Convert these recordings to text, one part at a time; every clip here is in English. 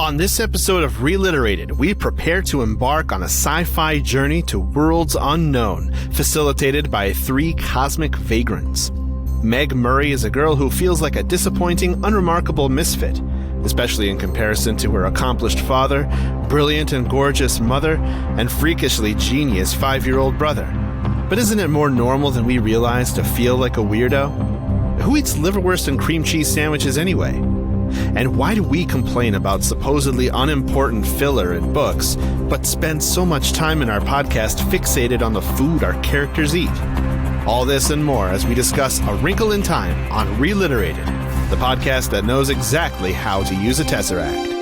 On this episode of ReLiterated, we prepare to embark on a sci-fi journey to worlds unknown, facilitated by three cosmic vagrants. Meg Murray is a girl who feels like a disappointing, unremarkable misfit, especially in comparison to her accomplished father, brilliant and gorgeous mother, and freakishly genius 5-year-old brother. But isn't it more normal than we realize to feel like a weirdo? Who eats liverwurst and cream cheese sandwiches anyway? And why do we complain about supposedly unimportant filler in books, but spend so much time in our podcast fixated on the food our characters eat? All this and more as we discuss A Wrinkle in Time on ReLiterated, the podcast that knows exactly how to use a Tesseract.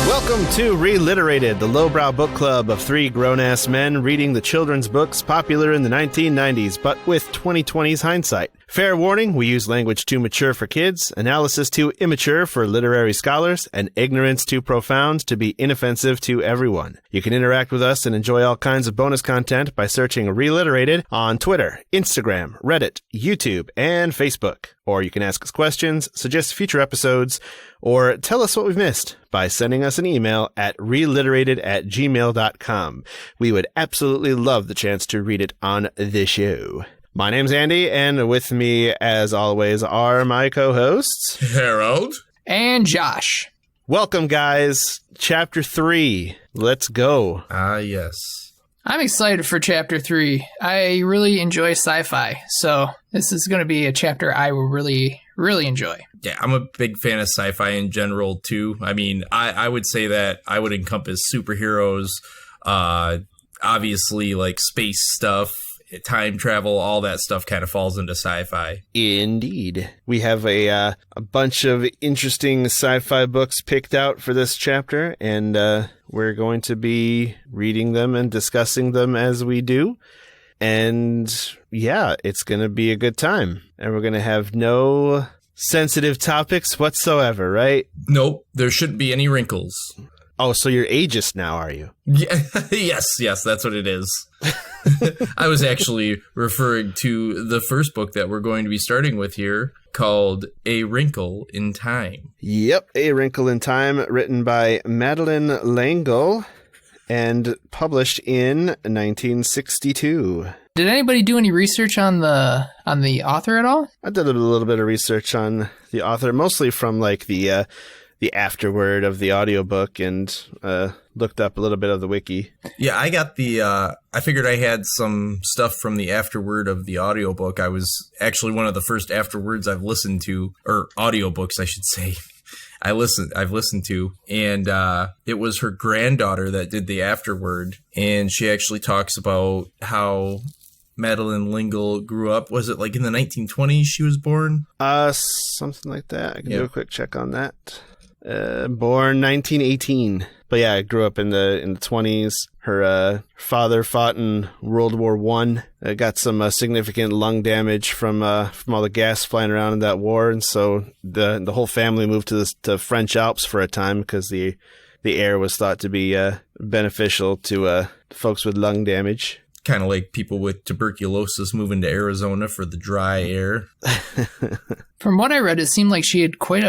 Welcome to ReLiterated, the lowbrow book club of three grown-ass men reading the children's books popular in the 1990s, but with 2020's hindsight. Fair warning, we use language too mature for kids, analysis too immature for literary scholars, and ignorance too profound to be inoffensive to everyone. You can interact with us and enjoy all kinds of bonus content by searching ReLiterated on Twitter, Instagram, Reddit, YouTube, and Facebook. Or you can ask us questions, suggest future episodes, or tell us what we've missed by sending us an email at reliterated@gmail.com. We would absolutely love the chance to read it on the show. My name's Andy, and with me, as always, are my co-hosts... Harold. And Josh. Welcome, guys. Chapter 3. Let's go. Yes. I'm excited for Chapter 3. I really enjoy sci-fi, so this is going to be a chapter I will really enjoy. Yeah, I'm a big fan of sci-fi in general, too. I mean, I would say that I would encompass superheroes, obviously, like space stuff, time travel, all that stuff kind of falls into sci-fi. Indeed. We have a bunch of interesting sci-fi books picked out for this chapter, and we're going to be reading them and discussing them as we do. And yeah, it's going to be a good time. And we're going to have no sensitive topics whatsoever, right? Nope, there shouldn't be any wrinkles. Oh, so you're ageist now, are you? Yeah, yes, that's what it is. I was actually referring to the first book that we're going to be starting with here, called A Wrinkle in Time. Yep, A Wrinkle in Time, written by Madeleine L'Engle and published in 1962. Did anybody do any research on the author at all? I did a little bit of research on the author, mostly from like the afterword of the audiobook, and looked up a little bit of the wiki. Yeah, I got I figured I had some stuff from the afterword of the audiobook. I was actually one of the first afterwords I've listened to, or audiobooks, I should say. I've listened to, and it was her granddaughter that did the afterword, and she actually talks about how Madeleine L'Engle grew up. Was it like in the 1920s she was born? Something like that. I can do a quick check on that. Born 1918. But yeah, I grew up in the 20s. Her father fought in World War I. Got some significant lung damage from all the gas flying around in that war, and so the whole family moved to the French Alps for a time because the air was thought to be beneficial to folks with lung damage. Kind of like people with tuberculosis moving to Arizona for the dry air. From what I read, it seemed like she had quite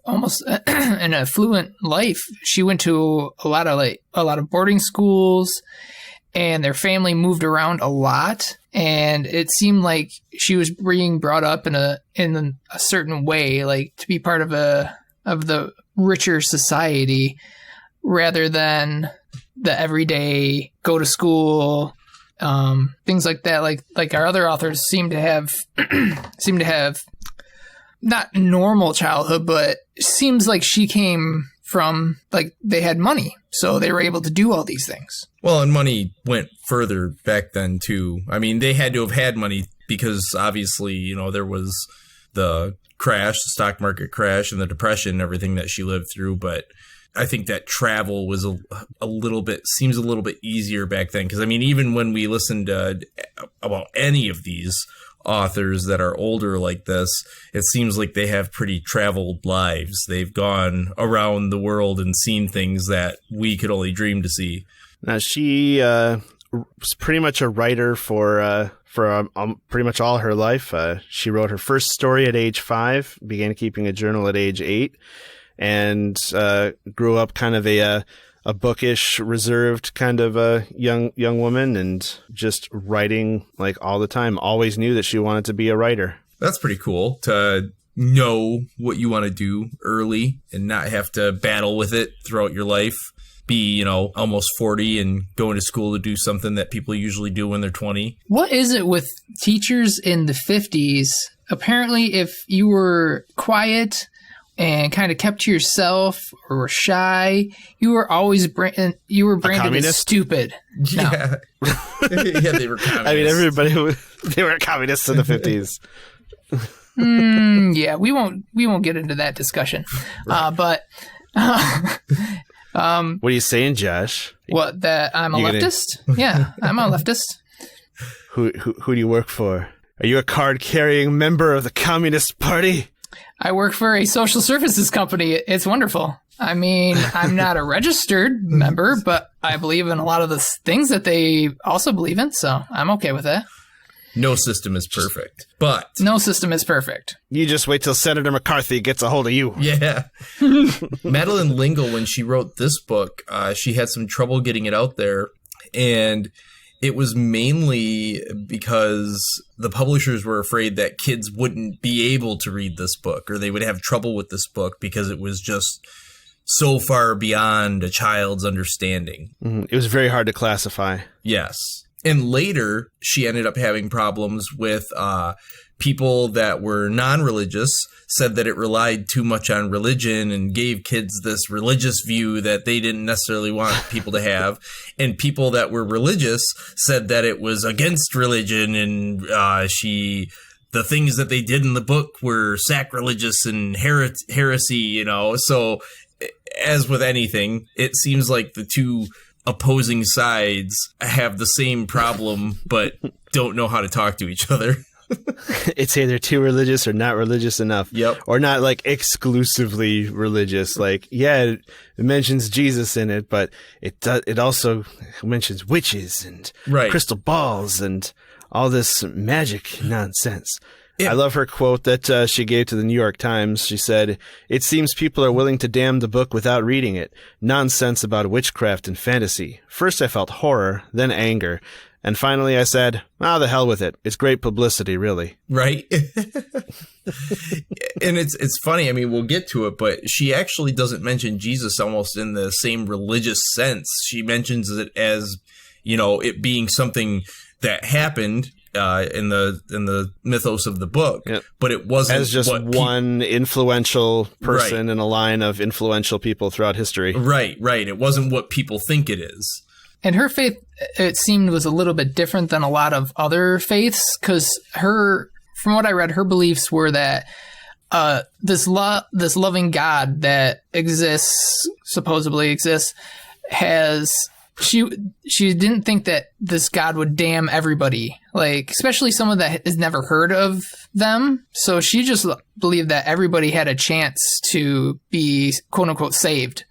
almost an affluent life. She went to a lot of boarding schools, and their family moved around a lot. And it seemed like she was being brought up in a certain way, like to be part of the richer society, rather than the everyday go to school. Things like that, like our other authors seem to have not normal childhood, but it seems like she came from, like, they had money, so they were able to do all these things. Well, and money went further back then too. I mean, they had to have had money because obviously, you know, there was the crash, the stock market crash, and the depression and everything that she lived through, but I think that travel was seems a little bit easier back then. Because, I mean, even when we listened about any of these authors that are older like this, it seems like they have pretty traveled lives. They've gone around the world and seen things that we could only dream to see. Now, she was pretty much a writer for pretty much all her life. She wrote her first story at age 5, began keeping a journal at age 8, and grew up kind of a bookish, reserved kind of a young woman, and just writing like all the time. Always knew that she wanted to be a writer. That's pretty cool to know what you want to do early and not have to battle with it throughout your life. Be, almost 40 and going to school to do something that people usually do when they're 20. What is it with teachers in the 50s? Apparently, if you were quiet and kind of kept to yourself or were shy, you were always branded as stupid. No. Yeah. Yeah, they were communists. I mean, they were communists in the 50s. Yeah, we won't get into that discussion. Right. But what are you saying, Josh? What, that I'm a leftist? Yeah, I'm a leftist. Who do you work for? Are you a card-carrying member of the Communist Party? I work for a social services company. It's wonderful. I mean, I'm not a registered member, but I believe in a lot of the things that they also believe in, so I'm okay with that. No system is perfect, but... No system is perfect. You just wait till Senator McCarthy gets a hold of you. Yeah. Madeleine L'Engle, when she wrote this book, she had some trouble getting it out there, and it was mainly because the publishers were afraid that kids wouldn't be able to read this book, or they would have trouble with this book because it was just so far beyond a child's understanding. Mm-hmm. It was very hard to classify. Yes. And later, she ended up having problems with people that were non-religious, said that it relied too much on religion and gave kids this religious view that they didn't necessarily want people to have. And people that were religious said that it was against religion, and the things that they did in the book were sacrilegious and heresy, So as with anything, it seems like the two opposing sides have the same problem, but don't know how to talk to each other. It's either too religious or not religious enough. Yep. Or not like exclusively religious. Like, yeah, it mentions Jesus in it, but it also mentions witches and crystal balls and all this magic nonsense. Yeah. I love her quote that she gave to the New York Times. She said, "It seems people are willing to damn the book without reading it. Nonsense about witchcraft and fantasy. First I felt horror, then anger. And finally I said, the hell with it. It's great publicity, really." Right. And it's funny. I mean, we'll get to it, but she actually doesn't mention Jesus almost in the same religious sense. She mentions it as, it being something that happened in the mythos of the book, yep. But it wasn't as just one influential person in a line of influential people throughout history. Right. It wasn't what people think it is. And her faith, it seemed, was a little bit different than a lot of other faiths, because from what I read, her beliefs were that this loving God that supposedly exists, she didn't think that this God would damn everybody, like especially someone that has never heard of them. So she just believed that everybody had a chance to be quote unquote saved,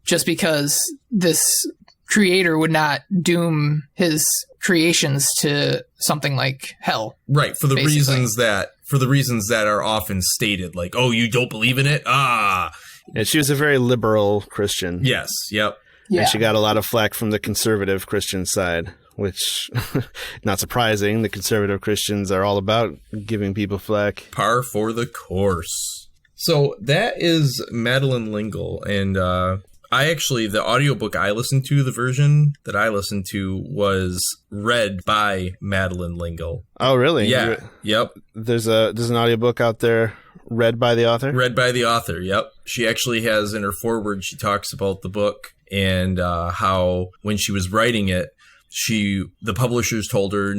just because this creator would not doom his creations to something like hell. Right, for the reasons that are often stated, like, oh, you don't believe in it? And she was a very liberal Christian. Yes, yep. Yeah. And she got a lot of flack from the conservative Christian side, which, not surprising. The conservative Christians are all about giving people flack. Par for the course. So that is Madeleine L'Engle. And the audiobook I listened to, the version that I listened to, was read by Madeleine L'Engle. Oh, really? Yeah. Yep. There's an audiobook out there read by the author? Read by the author, yep. She actually has in her foreword, she talks about the book and how when she was writing it, the publishers told her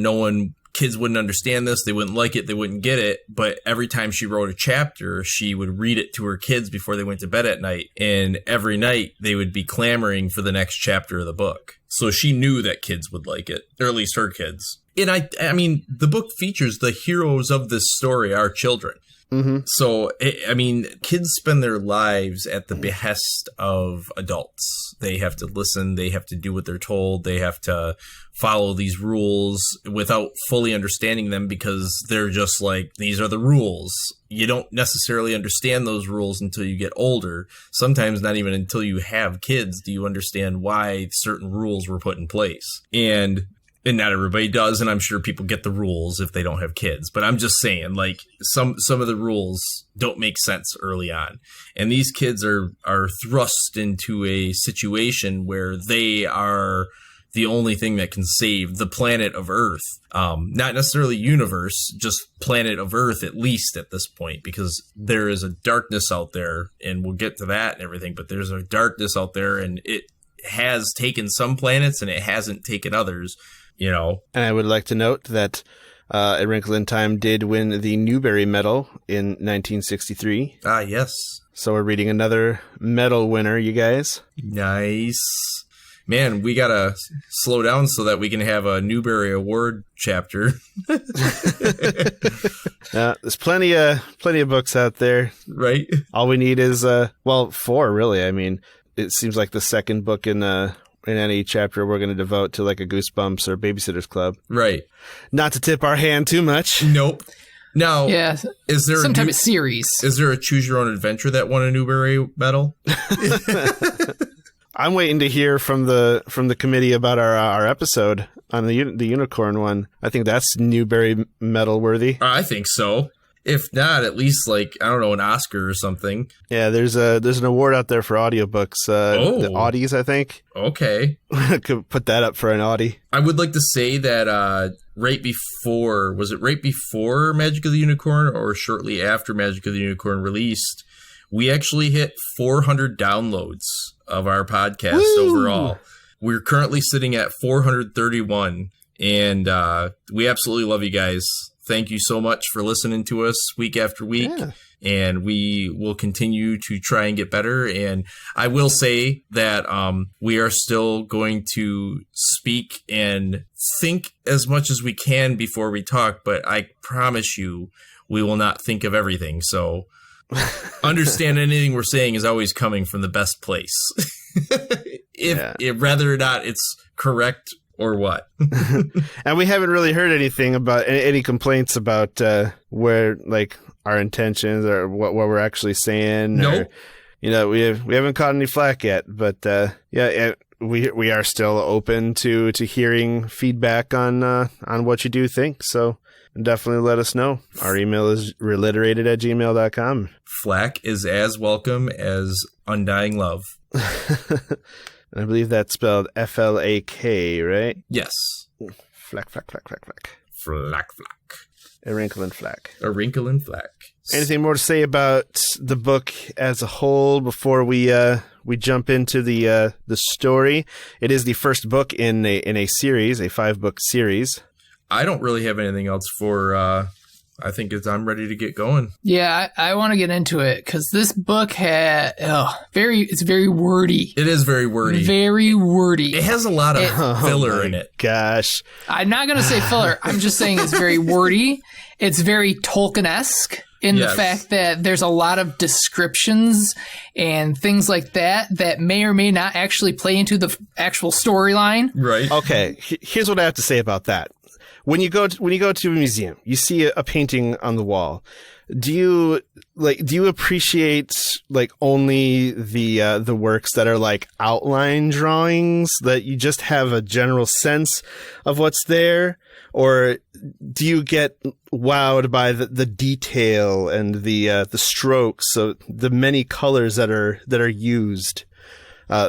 kids wouldn't understand this, they wouldn't like it, they wouldn't get it, but every time she wrote a chapter, she would read it to her kids before they went to bed at night, and every night they would be clamoring for the next chapter of the book. So she knew that kids would like it, or at least her kids. And I mean, the book features the heroes of this story are children. Mm-hmm. So, I mean, kids spend their lives at the behest of adults. They have to listen. They have to do what they're told. They have to follow these rules without fully understanding them because they're just like, these are the rules. You don't necessarily understand those rules until you get older. Sometimes not even until you have kids do you understand why certain rules were put in place. And not everybody does, and I'm sure people get the rules if they don't have kids. But I'm just saying, like, some of the rules don't make sense early on. And these kids are thrust into a situation where they are the only thing that can save the planet of Earth. Not necessarily universe, just planet of Earth, at least at this point, because there is a darkness out there, and we'll get to that and everything, but there's a darkness out there, and it has taken some planets, and it hasn't taken others. You know, and I would like to note that A Wrinkle in Time did win the Newbery Medal in 1963. Ah, yes. So we're reading another medal winner, you guys. Nice. Man, we gotta slow down so that we can have a Newbery Award chapter. There's plenty of books out there. Right. All we need is, 4, really. I mean, it seems like the second book in any chapter we're going to devote to like a Goosebumps or Babysitter's Club. Right. Not to tip our hand too much. Nope. Now, yeah, is there some type of series? Is there a Choose Your Own Adventure that won a Newbery Medal? I'm waiting to hear from the committee about our episode on the unicorn one. I think that's Newbery Medal worthy. I think so. If not, at least like, I don't know, an Oscar or something. Yeah, there's an award out there for audiobooks. The Audies, I think. Okay. Could put that up for an Audie. I would like to say that right before Magic of the Unicorn or shortly after Magic of the Unicorn released, we actually hit 400 downloads of our podcast overall. We're currently sitting at 431, and we absolutely love you guys. Thank you so much for listening to us week after week, and we will continue to try and get better. And I will say that we are still going to speak and think as much as we can before we talk, but I promise you we will not think of everything. So understand anything we're saying is always coming from the best place. If whether or not it's correct or what. And we haven't really heard anything about any complaints about where like our intentions or what we're actually saying. Nope. Or, we haven't caught any flack yet, but we are still open to hearing feedback on what you do think. So definitely let us know. Our email is reliterated@gmail.com. Flack is as welcome as undying love. I believe that's spelled Flak, right? Yes. Flack. Flack. A Wrinkle and Flack. A Wrinkle and Flack. Anything more to say about the book as a whole before we jump into the story? It is the first book in a series, a 5-book series. I don't really have anything else for. I think I'm ready to get going. Yeah, I want to get into it because this book it's very wordy. It is very wordy. Very wordy. It has a lot of filler in it. Gosh. I'm not going to say filler. I'm just saying it's very wordy. It's very Tolkien-esque in the fact that there's a lot of descriptions and things like that may or may not actually play into the actual storyline. Right. Okay. Here's what I have to say about that. When you go to a museum, you see a painting on the wall. Do you appreciate like only the works that are like outline drawings that you just have a general sense of what's there, or do you get wowed by the detail and the strokes, so the many colors that are used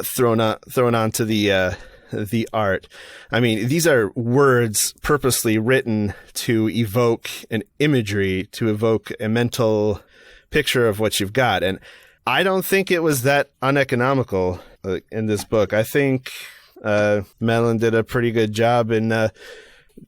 thrown onto the art? I mean, these are words purposely written to evoke an imagery, to evoke a mental picture of what you've got. And I don't think it was that uneconomical in this book. I think Melon did a pretty good job in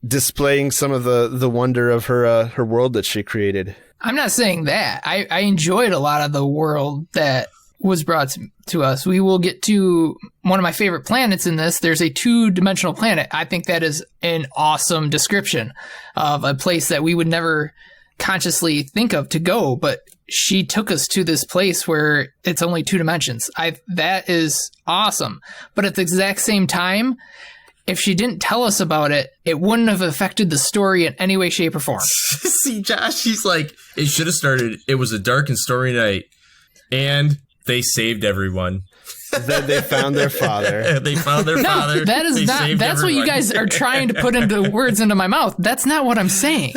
displaying some of the wonder of her world that she created. I'm not saying that. I enjoyed a lot of the world that was brought to us. We will get to one of my favorite planets in this. There's a 2-dimensional planet. I think that is an awesome description of a place that we would never consciously think of to go, but she took us to this place where it's only 2 dimensions. That is awesome. But at the exact same time, if she didn't tell us about it, it wouldn't have affected the story in any way, shape, or form. See, Josh, he's like, it should have started, it was a dark and stormy night, and they saved everyone. Then they found their father. They found their father. That is not, that's what you guys are trying to put into words into my mouth. That's not what I'm saying.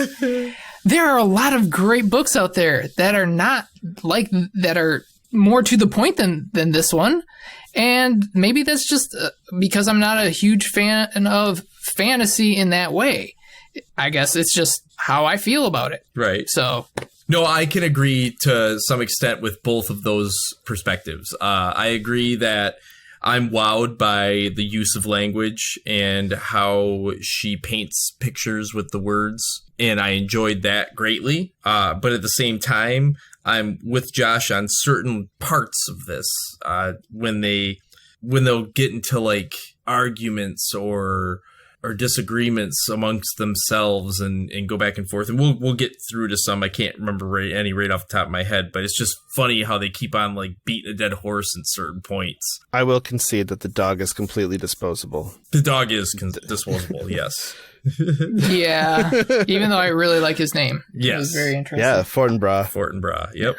There are a lot of great books out there that are not like, that are more to the point than this one. And maybe that's just because I'm not a huge fan of fantasy in that way. I guess it's just how I feel about it. Right. So. No, I can agree to some extent with both of those perspectives. I agree that I'm wowed by the use of language and how she paints pictures with the words, and I enjoyed that greatly. But at the same time, I'm with Josh on certain parts of this. When they'll get into like arguments or disagreements amongst themselves and go back and forth. And we'll get through to some. I can't remember any right off the top of my head, but it's just funny how they keep on like beating a dead horse in certain points. I will concede that the dog is completely disposable. The dog is disposable, yes. Yeah, even though I really like his name. Yes. It was very interesting. Yeah, Fortinbras. Fortinbras, yep.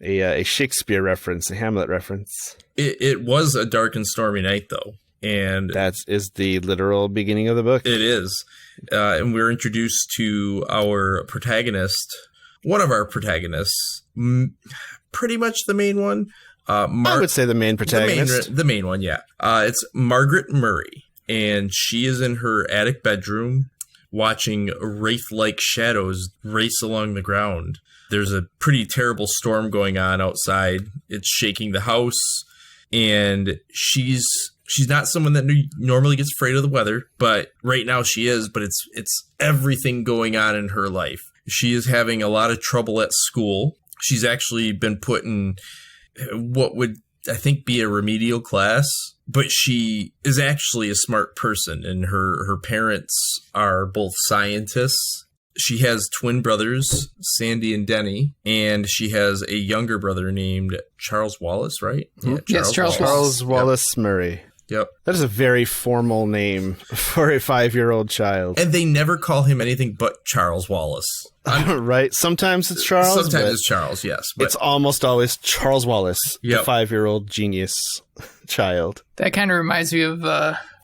A Shakespeare reference, a Hamlet reference. It was a dark and stormy night, though. And that is the literal beginning of the book. It is. And we're introduced to our protagonist, one of our protagonists, pretty much the main one. I would say the main protagonist. The main one, yeah. It's Margaret Murray, and she is in her attic bedroom watching wraith-like shadows race along the ground. There's a pretty terrible storm going on outside. It's shaking the house, and she's not someone that normally gets afraid of the weather, but right now she is, but it's everything going on in her life. She is having a lot of trouble at school. She's actually been put in what would, I think, be a remedial class, but she is actually a smart person, and her parents are both scientists. She has twin brothers, Sandy and Denny, and she has a younger brother named Charles Wallace, right? Yeah, yes, Charles Wallace Murray. Yep. That is a very formal name for a 5-year-old child. And they never call him anything but Charles Wallace. Right. Sometimes it's Charles. Sometimes it's Charles, yes. But it's almost always Charles Wallace, the 5-year-old genius child. That kind of reminds me of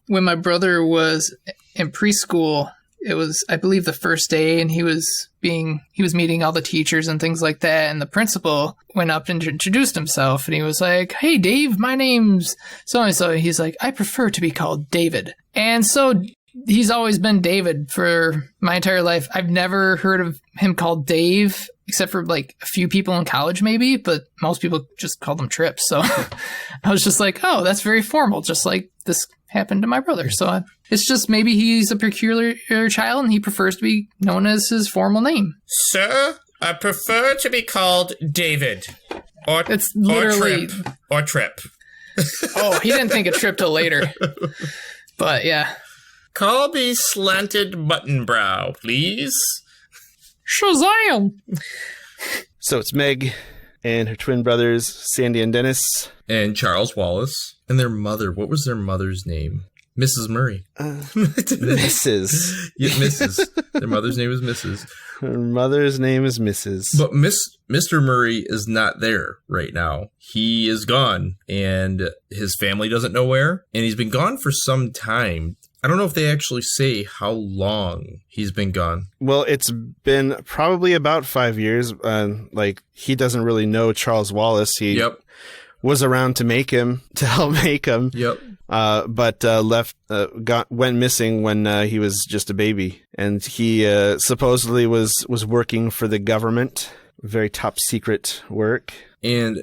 when my brother was in preschool. It was, I believe, the first day, and he was meeting all the teachers and things like that. And the principal went up and introduced himself, and he was like, "Hey, Dave, my name's so-and-so." He's like, "I prefer to be called David." And so he's always been David for my entire life. I've never heard of him called Dave, except for like a few people in college, maybe, but most people just called him Trip. So I was just like, oh, that's very formal, just like this happened to my brother. So it's just maybe he's a peculiar child and he prefers to be known as his formal name. Sir, I prefer to be called David. Or, it's literally, or Trip. Oh, he didn't think of Trip till later. But yeah. Call me Slanted Button Brow, please. Shazam! So it's Meg and her twin brothers, Sandy and Dennis. And Charles Wallace. And their mother. What was their mother's name? Mrs. Murray. Mrs. Yeah, Mrs. Their mother's name is Mrs. Her mother's name is Mrs. But Mr. Murray is not there right now. He is gone, and his family doesn't know where. And he's been gone for some time. I don't know if they actually say how long he's been gone. Well, it's been probably about 5 years. He doesn't really know Charles Wallace. He was around to help make him. Yep. But went missing when he was just a baby, and he supposedly was working for the government, very top secret work. And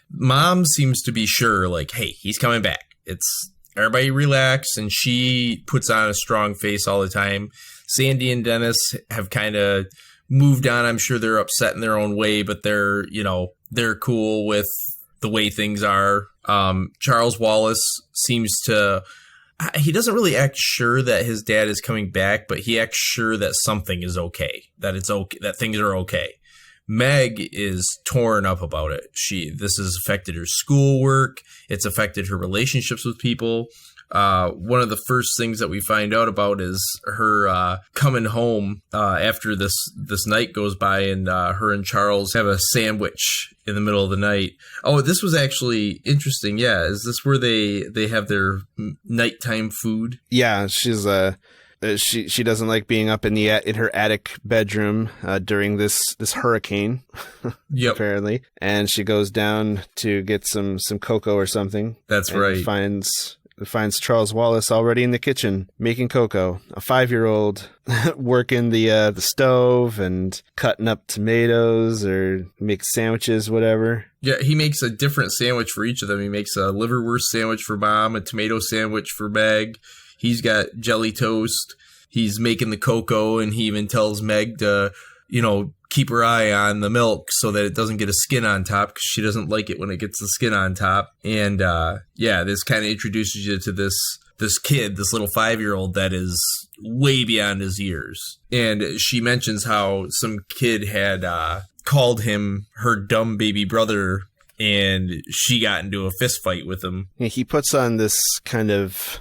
mom seems to be sure, like, hey, he's coming back. It's everybody relax, and she puts on a strong face all the time. Sandy and Dennis have kind of moved on. I'm sure they're upset in their own way, but they're cool with the way things are. Charles Wallace seems to... He doesn't really act sure that his dad is coming back, but he acts sure that something is okay, that it's okay, that things are okay. Meg is torn up about it. This has affected her schoolwork. It's affected her relationships with people. One of the first things that we find out about is her coming home after this night goes by, and her and Charles have a sandwich in the middle of the night. Oh, this was actually interesting. Yeah, is this where they have their nighttime food? Yeah, she's she doesn't like being up in her attic bedroom during this hurricane. Yep. Apparently, and she goes down to get some cocoa or something. That's right. Finds Charles Wallace already in the kitchen making cocoa. A 5-year-old working the stove and cutting up tomatoes or make sandwiches, whatever. Yeah, he makes a different sandwich for each of them. He makes a liverwurst sandwich for Mom, a tomato sandwich for Meg. He's got jelly toast. He's making the cocoa, and he even tells Meg to, keep her eye on the milk so that it doesn't get a skin on top, because she doesn't like it when it gets the skin on top. And this kind of introduces you to this kid, this little 5-year-old that is way beyond his years. And she mentions how some kid had called him her dumb baby brother, and she got into a fist fight with him. Yeah, he puts on this kind of...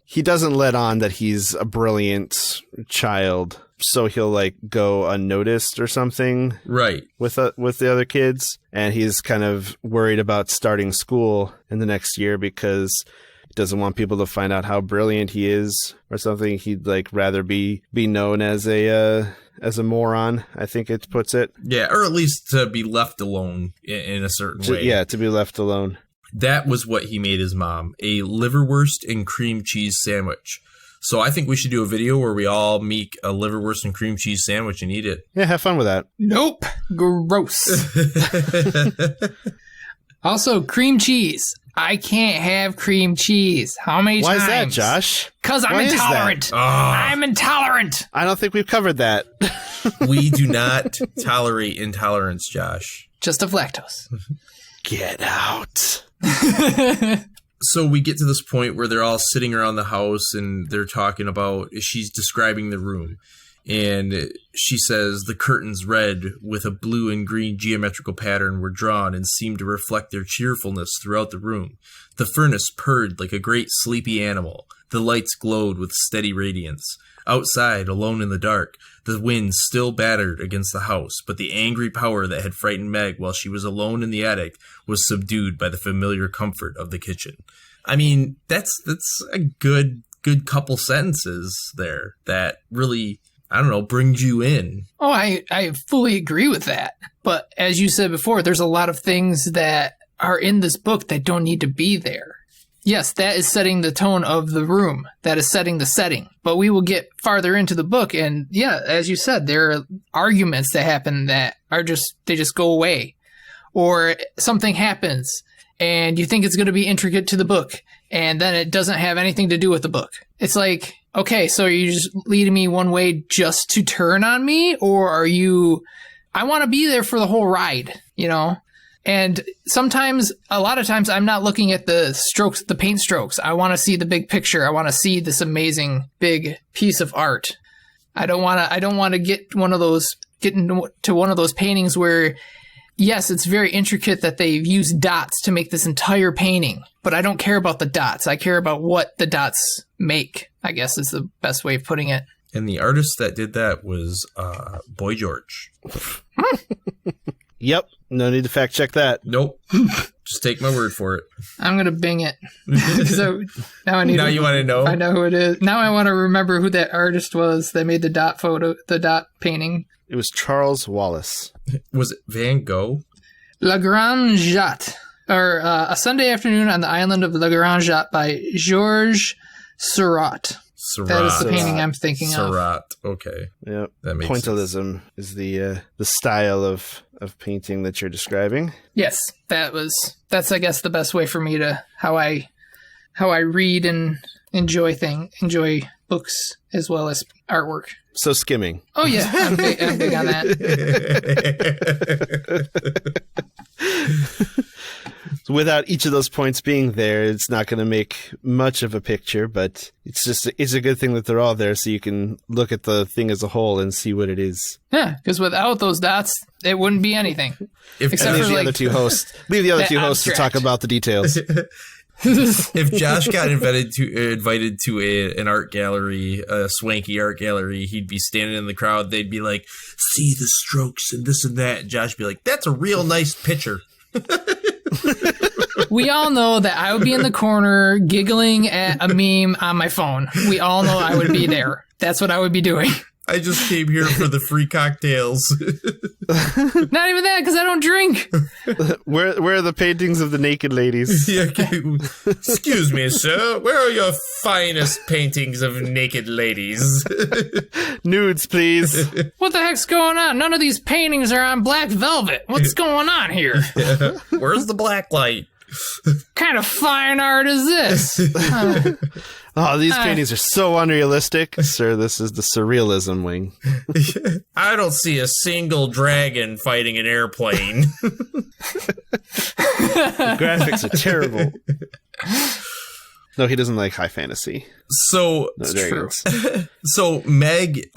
he doesn't let on that he's a brilliant child, so he'll go unnoticed or something, right? With the other kids, and he's kind of worried about starting school in the next year because he doesn't want people to find out how brilliant he is or something. He'd rather be known as a moron, I think it puts it. Yeah, or at least to be left alone in a certain way. Yeah, to be left alone. That was what he made his mom, a liverwurst and cream cheese sandwich. So I think we should do a video where we all make a liverwurst and cream cheese sandwich and eat it. Yeah, have fun with that. Nope. Gross. Also, cream cheese. I can't have cream cheese. How many times? Why is that, Josh? Because I'm intolerant. I'm intolerant. I don't think we've covered that. We do not tolerate intolerance, Josh. Just of lactose. Get out. So we get to this point where they're all sitting around the house and they're talking about, she's describing the room. And she says the curtains red with a blue and green geometrical pattern were drawn and seemed to reflect their cheerfulness throughout the room. The furnace purred like a great sleepy animal. The lights glowed with steady radiance. Outside, alone in the dark, the wind still battered against the house, but the angry power that had frightened Meg while she was alone in the attic was subdued by the familiar comfort of the kitchen. I mean, that's a good couple sentences there that really, brings you in. Oh, I fully agree with that. But as you said before, there's a lot of things that are in this book that don't need to be there. Yes, that is setting the tone of the room. That is setting the setting. But we will get farther into the book, and yeah, as you said, there are arguments that happen that they just go away. Or something happens, and you think it's going to be intricate to the book, and then it doesn't have anything to do with the book. It's like, okay, so are you just leading me one way just to turn on me? Or are you... I want to be there for the whole ride, And a lot of times, I'm not looking at the strokes, the paint strokes. I want to see the big picture. I want to see this amazing big piece of art. I don't want to get into one of those paintings where, yes, it's very intricate that they've used dots to make this entire painting, but I don't care about the dots. I care about what the dots make, I guess is the best way of putting it. And the artist that did that was Boy George. Yep. No need to fact check that. Nope. Just take my word for it. I'm going to Bing it. So now you want to know? I know who it is. Now I want to remember who that artist was that made the dot painting. It was Charles Wallace. Was it Van Gogh? La Grande Jatte, or A Sunday Afternoon on the Island of La Grande Jatte by Georges Seurat. That is the painting I'm thinking of. Seurat. Okay. Yep. That makes Pointillism sense. Is the style of painting that you're describing. Yes, that's I guess the best way for me to how I read and enjoy books as well as artwork. So skimming. Oh yeah, I'm big on that. Without each of those points being there, it's not going to make much of a picture, but it's a good thing that they're all there so you can look at the thing as a whole and see what it is. Yeah, because without those dots, it wouldn't be anything. Except for the other two hosts. Leave the other two hosts to talk about the details. If Josh got invited to an art gallery, a swanky art gallery, he'd be standing in the crowd. They'd be like, "See the strokes and this and that." And Josh would be like, "That's a real nice picture." We all know that I would be in the corner giggling at a meme on my phone. We all know I would be there. That's what I would be doing. I just came here for the free cocktails. Not even that, because I don't drink. Where are the paintings of the naked ladies? Yeah, excuse me, sir. Where are your finest paintings of naked ladies? Nudes, please. What the heck's going on? None of these paintings are on black velvet. What's going on here? Yeah. Where's the black light? What kind of fine art is this? Oh, these paintings are so unrealistic. Sir, this is the surrealism wing. I don't see a single dragon fighting an airplane. The graphics are terrible. No, he doesn't like high fantasy. So, no dragons. So Meg,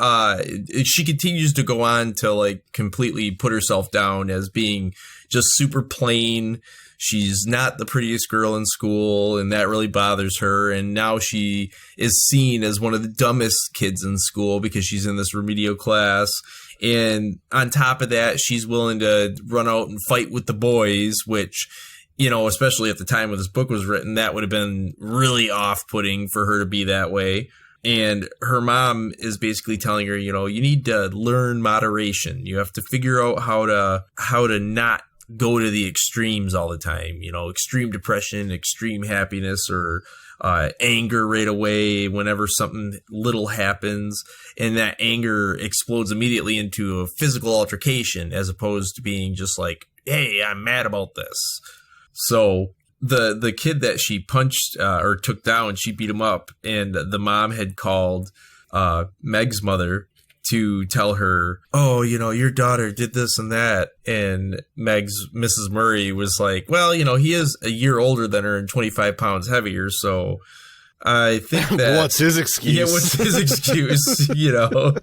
she continues to go on to like completely put herself down as being just super plain. She's not the prettiest girl in school, and that really bothers her. And now she is seen as one of the dumbest kids in school because she's in this remedial class. And on top of that, she's willing to run out and fight with the boys, which, you know, especially at the time when this book was written, that would have been really off-putting for her to be that way. And her mom is basically telling her, you know, you need to learn moderation. You have to figure out how to not go to the extremes all the time, you know, extreme depression, extreme happiness, or anger right away whenever something little happens, and that anger explodes immediately into a physical altercation as opposed to being just like, hey, I'm mad about this. So the kid that she punched or took down, she beat him up, and the mom had called Meg's mother to tell her, oh, you know, your daughter did this and that. And Mrs. Murray was like, well, you know, he is a year older than her and 25 pounds heavier. So I think that... What's his excuse? Yeah, what's his excuse, you know?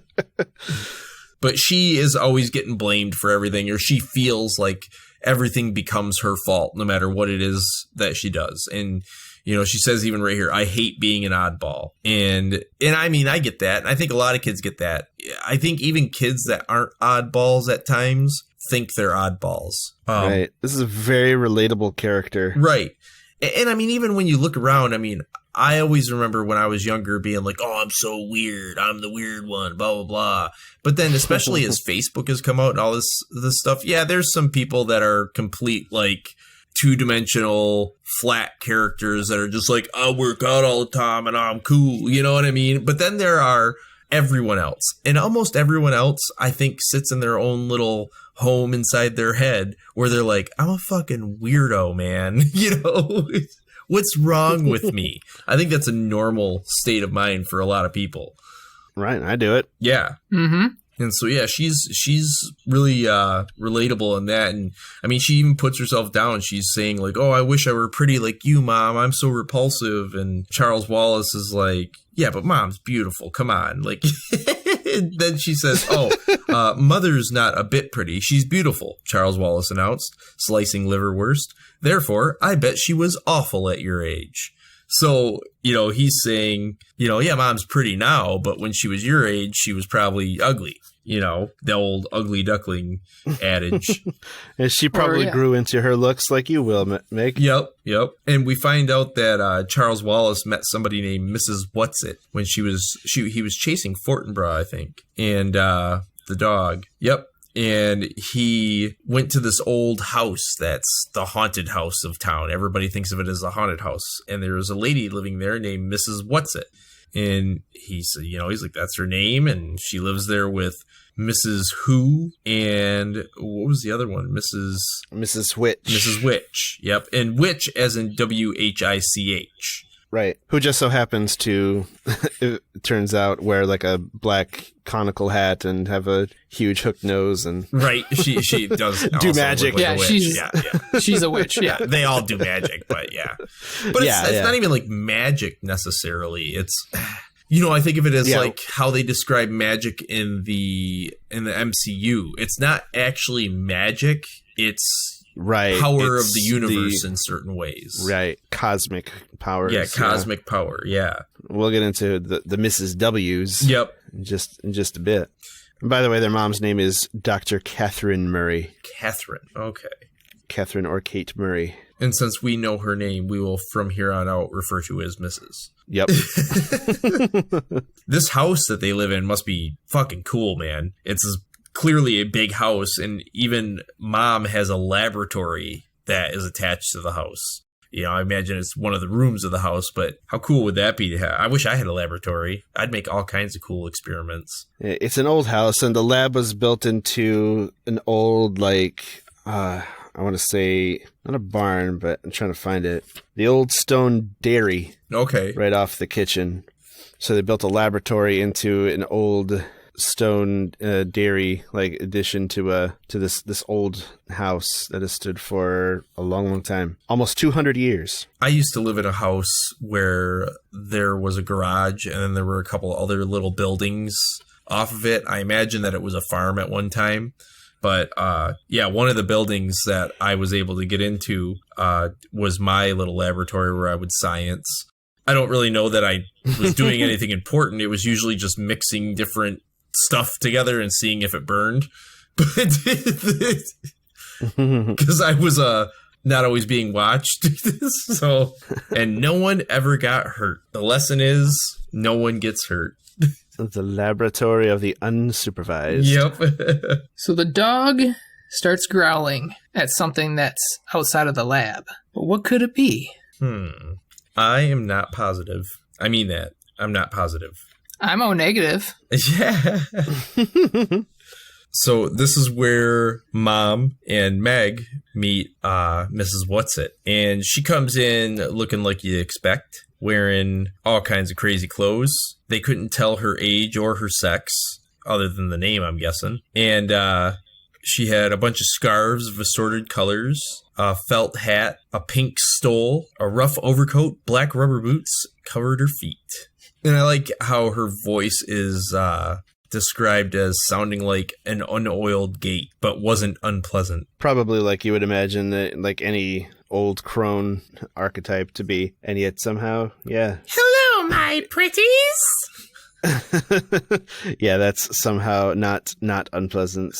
But she is always getting blamed for everything, or she feels like everything becomes her fault no matter what it is that she does. And you know, she says even right here, I hate being an oddball. And I mean, I get that. And I think a lot of kids get that. I think even kids that aren't oddballs at times think they're oddballs. Right. This is a very relatable character. Right. And I mean, even when you look around, I mean, I always remember when I was younger being like, oh, I'm so weird. I'm the weird one, blah, blah, blah. But then especially as Facebook has come out and all this stuff, yeah, there's some people that are complete, like, two-dimensional flat characters that are just like, I work out all the time and I'm cool, you know what I mean? But then there are everyone else, and almost everyone else I think sits in their own little home inside their head where they're like, I'm a fucking weirdo, man. You know, what's wrong with me? I think that's a normal state of mind for a lot of people. Right, I do it. Yeah. Mm-hmm. And so, yeah, she's really relatable in that. And I mean, she even puts herself down. She's saying like, oh, I wish I were pretty like you, Mom. I'm so repulsive. And Charles Wallace is like, yeah, but Mom's beautiful. Come on. Like, then she says, oh, Mother's not a bit pretty. She's beautiful, Charles Wallace announced, slicing liverwurst. Therefore, I bet she was awful at your age. So, you know, he's saying, you know, yeah, Mom's pretty now, but when she was your age, she was probably ugly. You know, the old ugly duckling adage. And she probably grew into her looks like you will, Meg. Yep. And we find out that Charles Wallace met somebody named Mrs. Whatsit when he was chasing Fortinbras, I think, and the dog. Yep. And he went to this old house that's the haunted house of town. Everybody thinks of it as a haunted house. And there was a lady living there named Mrs. Whatsit. And he said, you know, he's like, that's her name. And she lives there with Mrs. Who and what was the other one? Mrs. Witch. Mrs. Witch. Yep. And Witch as in WHICH. Right. Who just so happens to, it turns out, wear like a black conical hat and have a huge hook nose and Right. She does do also magic. look like Yeah, a witch. she's- Yeah. She's a witch. Yeah. They all do magic, but yeah. But it's not even like magic necessarily. It's, I think of it as like how they describe magic in the MCU. It's not actually magic. It's power of the universe in certain ways. Right. Cosmic powers. Yeah, cosmic power. Yeah. We'll get into the Mrs. W's. Yep. In just a bit. And by the way, their mom's name is Dr. Catherine Murray. Catherine. Okay. Catherine or Kate Murray. And since we know her name, we will from here on out refer to as Mrs. Yep. This house that they live in must be fucking cool, man. It's clearly a big house, and even Mom has a laboratory that is attached to the house. I imagine it's one of the rooms of the house, but how cool would that be to have? I wish I had a laboratory. I'd make all kinds of cool experiments. It's an old house, and the lab was built into an old, I want to say, not a barn, but I'm trying to find it. The old stone dairy. Okay. Right off the kitchen. So they built a laboratory into an old stone dairy, addition to this old house that has stood for a long, long time. Almost 200 years. I used to live in a house where there was a garage and then there were a couple other little buildings off of it. I imagine that it was a farm at one time. But, one of the buildings that I was able to get into was my little laboratory where I would science. I don't really know that I was doing anything important. It was usually just mixing different stuff together and seeing if it burned. But because I was not always being watched. And no one ever got hurt. The lesson is no one gets hurt. The laboratory of the unsupervised. Yep. So the dog starts growling at something that's outside of the lab. But what could it be? I am not positive. I mean that. I'm not positive. I'm O negative. Yeah. So this is where Mom and Meg meet Mrs. Whatsit. And she comes in looking like you expect, wearing all kinds of crazy clothes. They couldn't tell her age or her sex, other than the name, I'm guessing. And she had a bunch of scarves of assorted colors, a felt hat, a pink stole, a rough overcoat, black rubber boots covered her feet. And I like how her voice is described as sounding like an unoiled gate, but wasn't unpleasant. Probably like you would imagine that, like any old crone archetype to be, and yet somehow, yeah. Hello, my pretties! Yeah, that's somehow not unpleasant.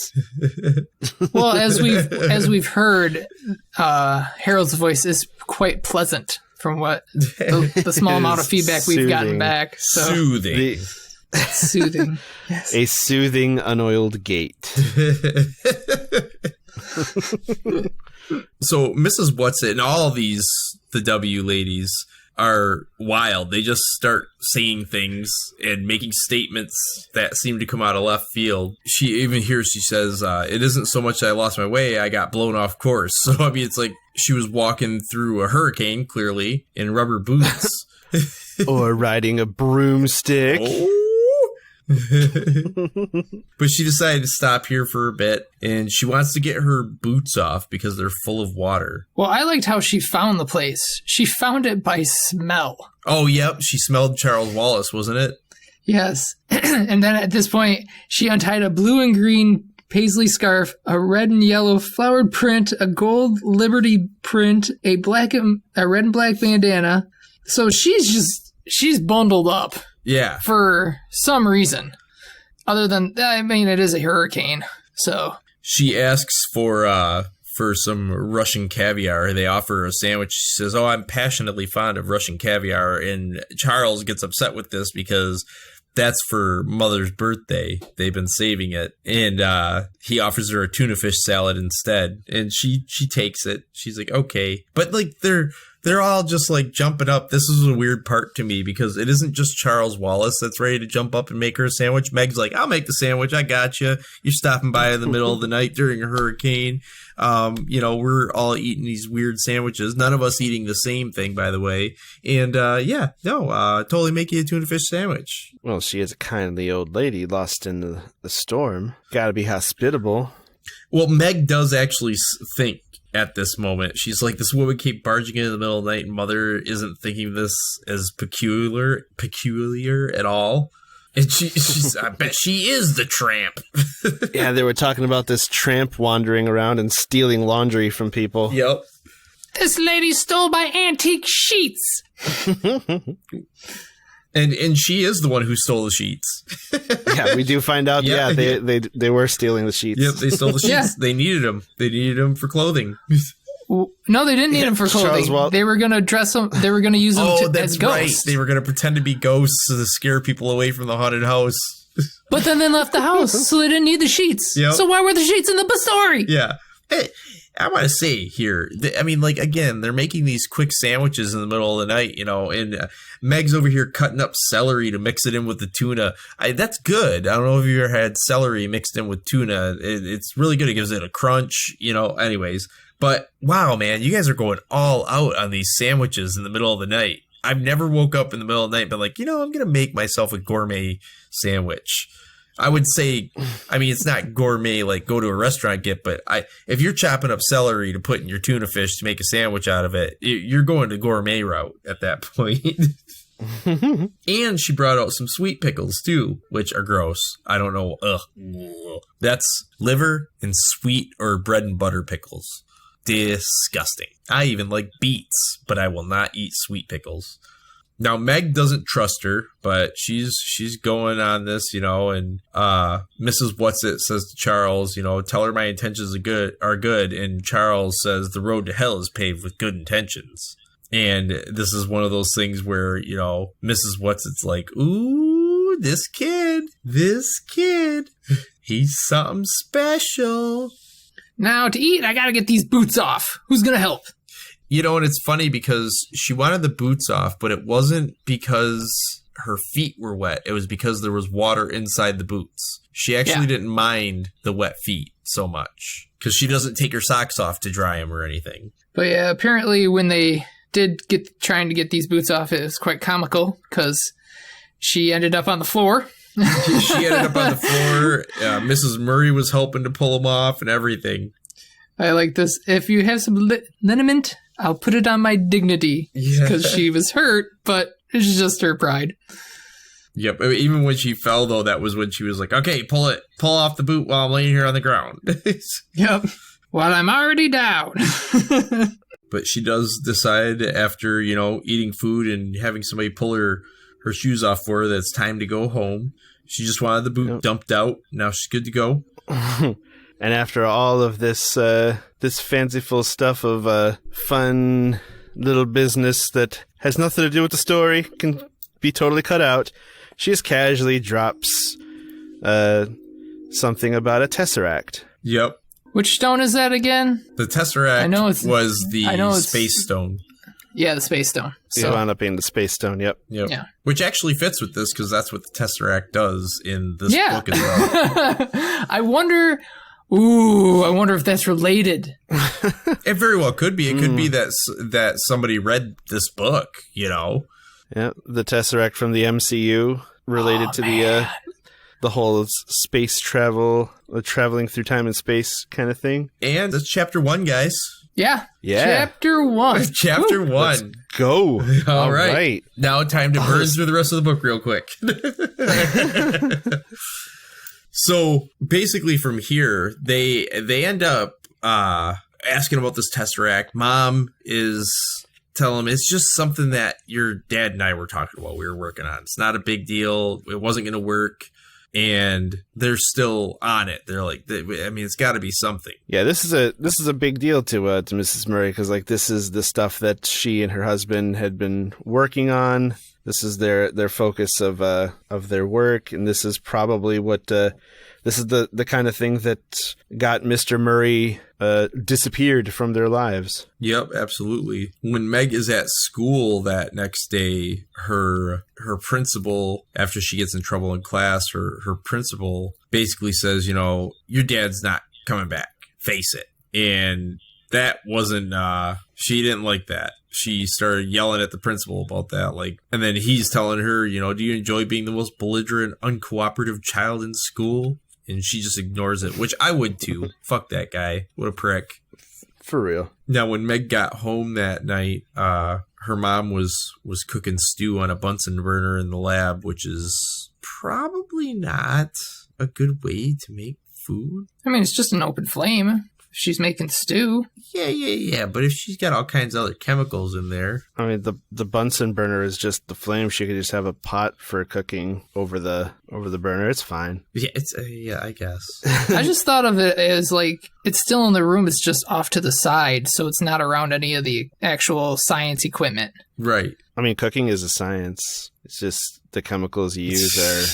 Well, as we've heard, Harold's voice is quite pleasant from what the small amount of feedback we've gotten back. So. Soothing. Soothing. Yes. A soothing, unoiled gate. So Mrs. Whatsit and all of these, the W ladies, are wild. They just start saying things and making statements that seem to come out of left field. She even here, she says, it isn't so much that I lost my way, I got blown off course. So, I mean, it's like she was walking through a hurricane, clearly, in rubber boots. Or riding a broomstick. Oh. But she decided to stop here for a bit, and she wants to get her boots off because they're full of water. Well, I liked how she found the place. She found it by smell. Oh, yep. She smelled Charles Wallace, wasn't it? Yes. And then at this point, she untied a blue and green paisley scarf, a red and yellow flowered print, a gold Liberty print, a red and black bandana. So she's bundled up. Yeah. For some reason. Other than, I mean, it is a hurricane, so. She asks for some Russian caviar. They offer her a sandwich. She says, oh, I'm passionately fond of Russian caviar. And Charles gets upset with this because that's for Mother's birthday. They've been saving it. And he offers her a tuna fish salad instead. And she takes it. She's like, okay. But, like, they're they're all just like jumping up. This is a weird part to me because it isn't just Charles Wallace that's ready to jump up and make her a sandwich. Meg's like, I'll make the sandwich. I got you. You're stopping by in the middle of the night during a hurricane. We're all eating these weird sandwiches. None of us eating the same thing, by the way. And totally make you a tuna fish sandwich. Well, she is a kindly old lady lost in the storm. Gotta be hospitable. Well, Meg does actually think at this moment. She's like, this woman keep barging in the middle of the night and Mother isn't thinking this as peculiar at all. And she's I bet she is the tramp. Yeah, they were talking about this tramp wandering around and stealing laundry from people. Yep. This lady stole my antique sheets. And she is the one who stole the sheets. Yeah, we do find out. Yep. Yeah, they were stealing the sheets. Yep, they stole the sheets. Yeah. They needed them. They needed them for clothing. No, they didn't need them for clothing. They were going to dress them. They were going to use them as ghosts. Right. They were going to pretend to be ghosts to scare people away from the haunted house. But then they left the house, so they didn't need the sheets. Yep. So why were the sheets in the story? Yeah. Hey, I want to say here, again, they're making these quick sandwiches in the middle of the night, and Meg's over here cutting up celery to mix it in with the tuna. That's good. I don't know if you ever had celery mixed in with tuna. It's really good. It gives it a crunch, anyways. But wow, man, you guys are going all out on these sandwiches in the middle of the night. I've never woke up in the middle of the night and been like, I'm going to make myself a gourmet sandwich. I would say, it's not gourmet like go to a restaurant but if you're chopping up celery to put in your tuna fish to make a sandwich out of it, you're going the gourmet route at that point. And she brought out some sweet pickles too, which are gross. I don't know. Ugh. That's liver and sweet or bread and butter pickles. Disgusting. I even like beets, but I will not eat sweet pickles. Now, Meg doesn't trust her, but she's going on this, and Mrs. Whatsit says to Charles, tell her my intentions are good, and Charles says the road to hell is paved with good intentions. And this is one of those things where, Mrs. Whatsit's like, ooh, this kid, he's something special. Now, to eat, I gotta get these boots off. Who's gonna help? And it's funny because she wanted the boots off, but it wasn't because her feet were wet. It was because there was water inside the boots. She actually didn't mind the wet feet so much because she doesn't take her socks off to dry them or anything. But yeah, apparently when they did trying to get these boots off, it was quite comical because she ended up on the floor. She ended up on the floor. Mrs. Murray was helping to pull them off and everything. I like this. If you have some liniment, I'll put it on my dignity. Because she was hurt, but it's just her pride. Yep. Even when she fell, though, that was when she was like, okay, pull off the boot while I'm laying here on the ground. Yep. While I'm already down. But she does decide after, eating food and having somebody pull her shoes off for her that it's time to go home. She just wanted the boot dumped out. Now she's good to go. And after all of this fanciful stuff of fun little business that has nothing to do with the story, can be totally cut out, she just casually drops something about a tesseract. Yep. Which stone is that again? The tesseract was the space stone. Yeah, the space stone. So it wound up being the space stone, yep. Yeah. Which actually fits with this because that's what the tesseract does in this book as well. I wonder if that's related. It very well could be. It could be that somebody read this book, Yeah, the tesseract from the MCU related to the whole space travel, traveling through time and space kind of thing. And that's chapter 1, guys. Yeah. Yeah. Chapter 1. Chapter 1. Let's go. All right. Now time to burn through the rest of the book real quick. So basically from here, they end up asking about this tesseract. Mom is telling him it's just something that your dad and I were talking about. We were working on. It's not a big deal. It wasn't going to work. And they're still on it. They're like, it's got to be something. Yeah, this is a big deal to Mrs. Murray because this is the stuff that she and her husband had been working on This is their focus of their work, and this is probably what this is the kind of thing that got Mr. Murray disappeared from their lives. Yep, absolutely. When Meg is at school that next day, her principal, after she gets in trouble in class, her principal basically says, your dad's not coming back. Face it. And that wasn't, she didn't like that. She started yelling at the principal about that. And then he's telling her, do you enjoy being the most belligerent, uncooperative child in school? And she just ignores it, which I would too. Fuck that guy. What a prick. For real. Now, when Meg got home that night, her mom was cooking stew on a Bunsen burner in the lab, which is probably not a good way to make food. I mean, it's just an open flame. She's making stew. Yeah. But if she's got all kinds of other chemicals in there. I mean, the Bunsen burner is just the flame. She could just have a pot for cooking over the burner. It's fine. Yeah, I guess. I just thought of it as it's still in the room. It's just off to the side, so it's not around any of the actual science equipment. Right. I mean, cooking is a science. It's just the chemicals you use are...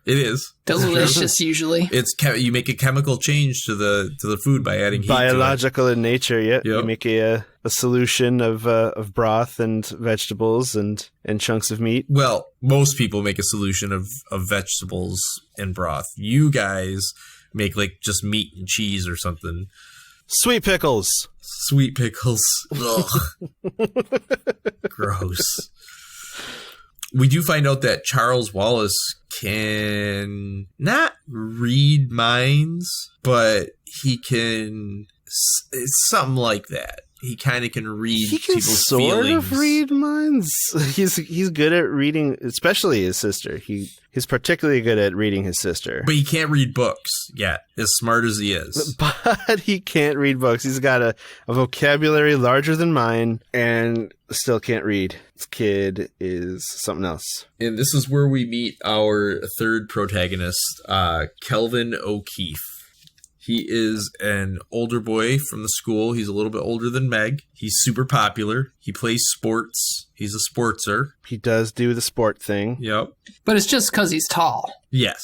It is delicious. Usually, it's you make a chemical change to the food by adding heat. Biological in nature. Yep. Yep. You make a solution of broth and vegetables and chunks of meat. Well, most people make a solution of vegetables and broth. You guys make just meat and cheese or something. Sweet pickles. Sweet pickles. Ugh. Gross. We do find out that Charles Wallace can not read minds, but he can... It's something like that. He kind of can read people's feelings. He can sort of read minds. He's good at reading, especially his sister. He's particularly good at reading his sister. But he can't read books yet, as smart as he is. But he can't read books. He's got a vocabulary larger than mine and still can't read. This kid is something else. And this is where we meet our third protagonist, Kelvin O'Keefe. He is an older boy from the school. He's a little bit older than Meg. He's super popular. He plays sports. He's a sportser. He does do the sport thing. Yep. But it's just because he's tall. Yes.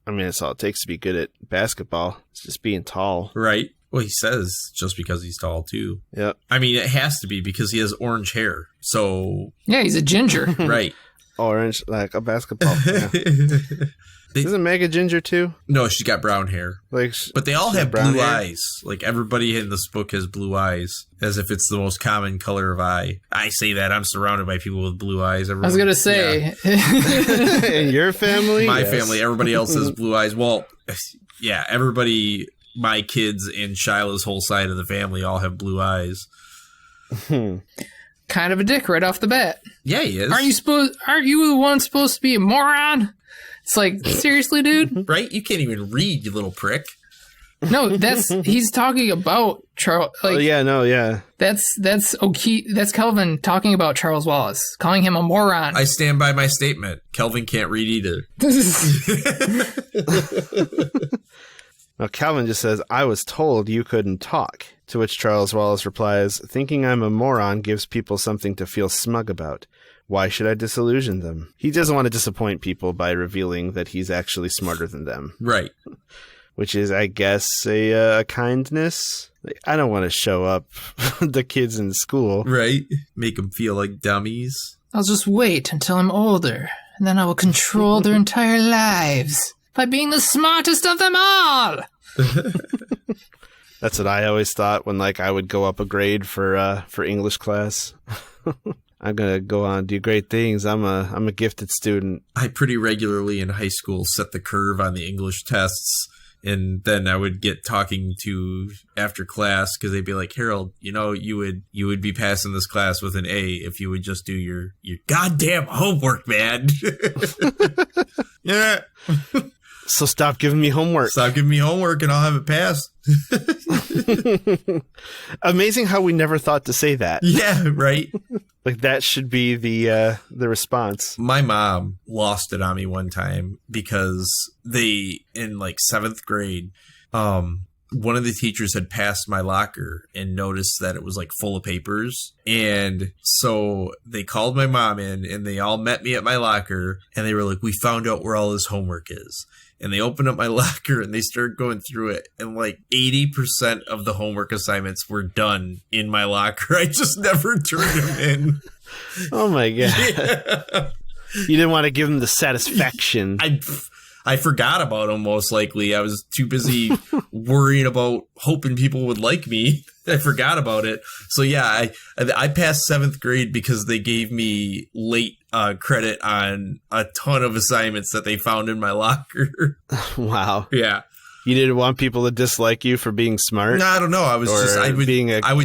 I mean, that's all it takes to be good at basketball. It's just being tall. Right. Well, he says just because he's tall, too. Yep. I mean, it has to be because he has orange hair. So... Yeah, he's a ginger. Right. Orange, like a basketball player. Isn't Meg a ginger too? No, she's got brown hair. But they all have blue eyes. Everybody in this book has blue eyes, as if it's the most common color of eye. I say that. I'm surrounded by people with blue eyes. Everyone, I was going to say. Yeah. In your family? My family. Everybody else has blue eyes. Well, yeah, everybody, my kids and Shiloh's whole side of the family all have blue eyes. Kind of a dick right off the bat. Yeah, he is. Aren't you the one supposed to be a moron? It's seriously, dude? Right? You can't even read, you little prick. No, he's talking about Charles. Yeah. That's O'Keefe. That's Kelvin talking about Charles Wallace, calling him a moron. I stand by my statement. Kelvin can't read either. Now, Calvin just says, I was told you couldn't talk. To which Charles Wallace replies, thinking I'm a moron gives people something to feel smug about. Why should I disillusion them? He doesn't want to disappoint people by revealing that he's actually smarter than them. Right. Which is, I guess, a kindness. I don't want to show up the kids in school. Right. Make them feel like dummies. I'll just wait until I'm older, and then I will control their entire lives by being the smartest of them all. That's what I always thought when, I would go up a grade for English class. I'm gonna go on and do great things. I'm a gifted student. I pretty regularly in high school set the curve on the English tests, and then I would get talking to after class because they'd be like, Harold, you would be passing this class with an A if you would just do your goddamn homework, man. Yeah. So stop giving me homework. Stop giving me homework and I'll have it passed. Amazing how we never thought to say that. Yeah, right. That should be the response. My mom lost it on me one time because they, in 7th grade, one of the teachers had passed my locker and noticed that it was like full of papers. And so they called my mom in and they all met me at my locker and they were like, we found out where all his homework is. And they opened up my locker and they started going through it. And like 80% of the homework assignments were done in my locker. I just never turned them in. Oh my God. Yeah. You didn't want to give them the satisfaction. I forgot about them, most likely. I was too busy worrying about hoping people would like me. I forgot about it. So yeah, I passed 7th grade because they gave me late credit on a ton of assignments that they found in my locker. Wow. Yeah. You didn't want people to dislike you for being smart? No, I don't know. I would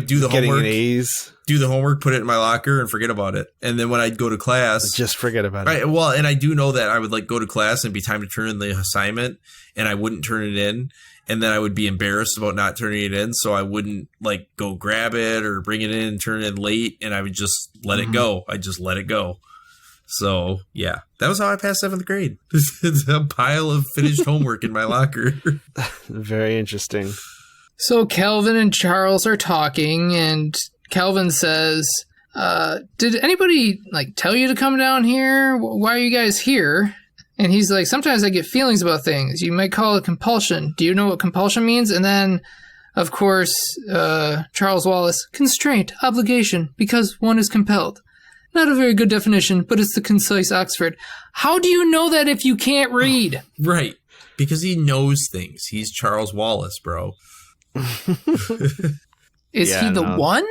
do the homework, an A's. Do the homework, put it in my locker, and forget about it. And then when I'd go to class, just forget about it. Right. Well, and I do know that I would like go to class and be time to turn in the assignment, and I wouldn't turn it in, and then I would be embarrassed about not turning it in, so I wouldn't like go grab it or bring it in and turn it in late, and I would just let it go. I just let it go. So yeah, that was how I passed 7th grade. It's a pile of finished homework in my locker. Very interesting. So Calvin and Charles are talking, and Calvin says, did anybody like tell you to come down here? Why are you guys here? And he's like, sometimes I get feelings about things. You might call it compulsion. Do you know what compulsion means? And then, of course, Charles Wallace, constraint, obligation, because one is compelled. Not a very good definition, but it's the concise Oxford. How do you know that if you can't read? Right. Because he knows things. He's Charles Wallace, bro. Is he the one?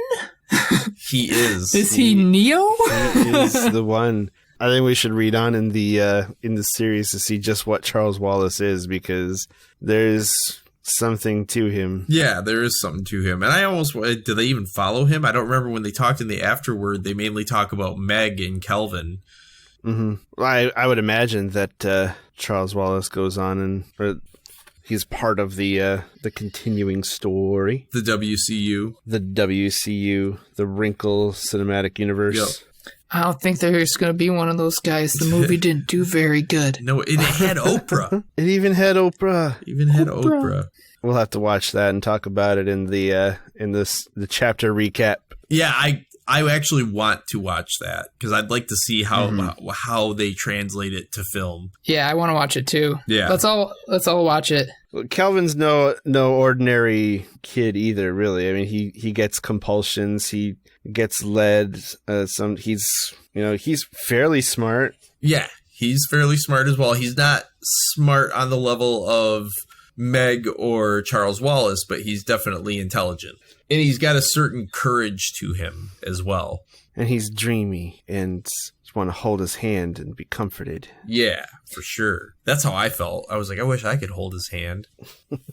He is. Is he Neo? He is the one. I think we should read on in the series to see just what Charles Wallace is, because there's something to him. Yeah, there is something to him. And I almost, do they even follow him? I don't remember when they talked in the afterword. They mainly talk about Meg and Kelvin. Mm-hmm. Well, I would imagine that Charles Wallace goes on or he's part of the continuing story. The WCU. The WCU, the Wrinkle Cinematic Universe. Yep. I don't think there's going to be one of those guys. The movie didn't do very good. No, it had Oprah. It even had Oprah. Oprah. We'll have to watch that and talk about it in the chapter recap. Yeah, I actually want to watch that because I'd like to see how they translate it to film. Yeah, I want to watch it too. Yeah, let's all watch it. Well, Calvin's no ordinary kid either, really. I mean, he gets compulsions. He gets led. He's fairly smart. Yeah, he's fairly smart as well. He's not smart on the level of Meg or Charles Wallace, but he's definitely intelligent. And he's got a certain courage to him as well. And he's dreamy and just want to hold his hand and be comforted. Yeah, for sure. That's how I felt. I was like, I wish I could hold his hand.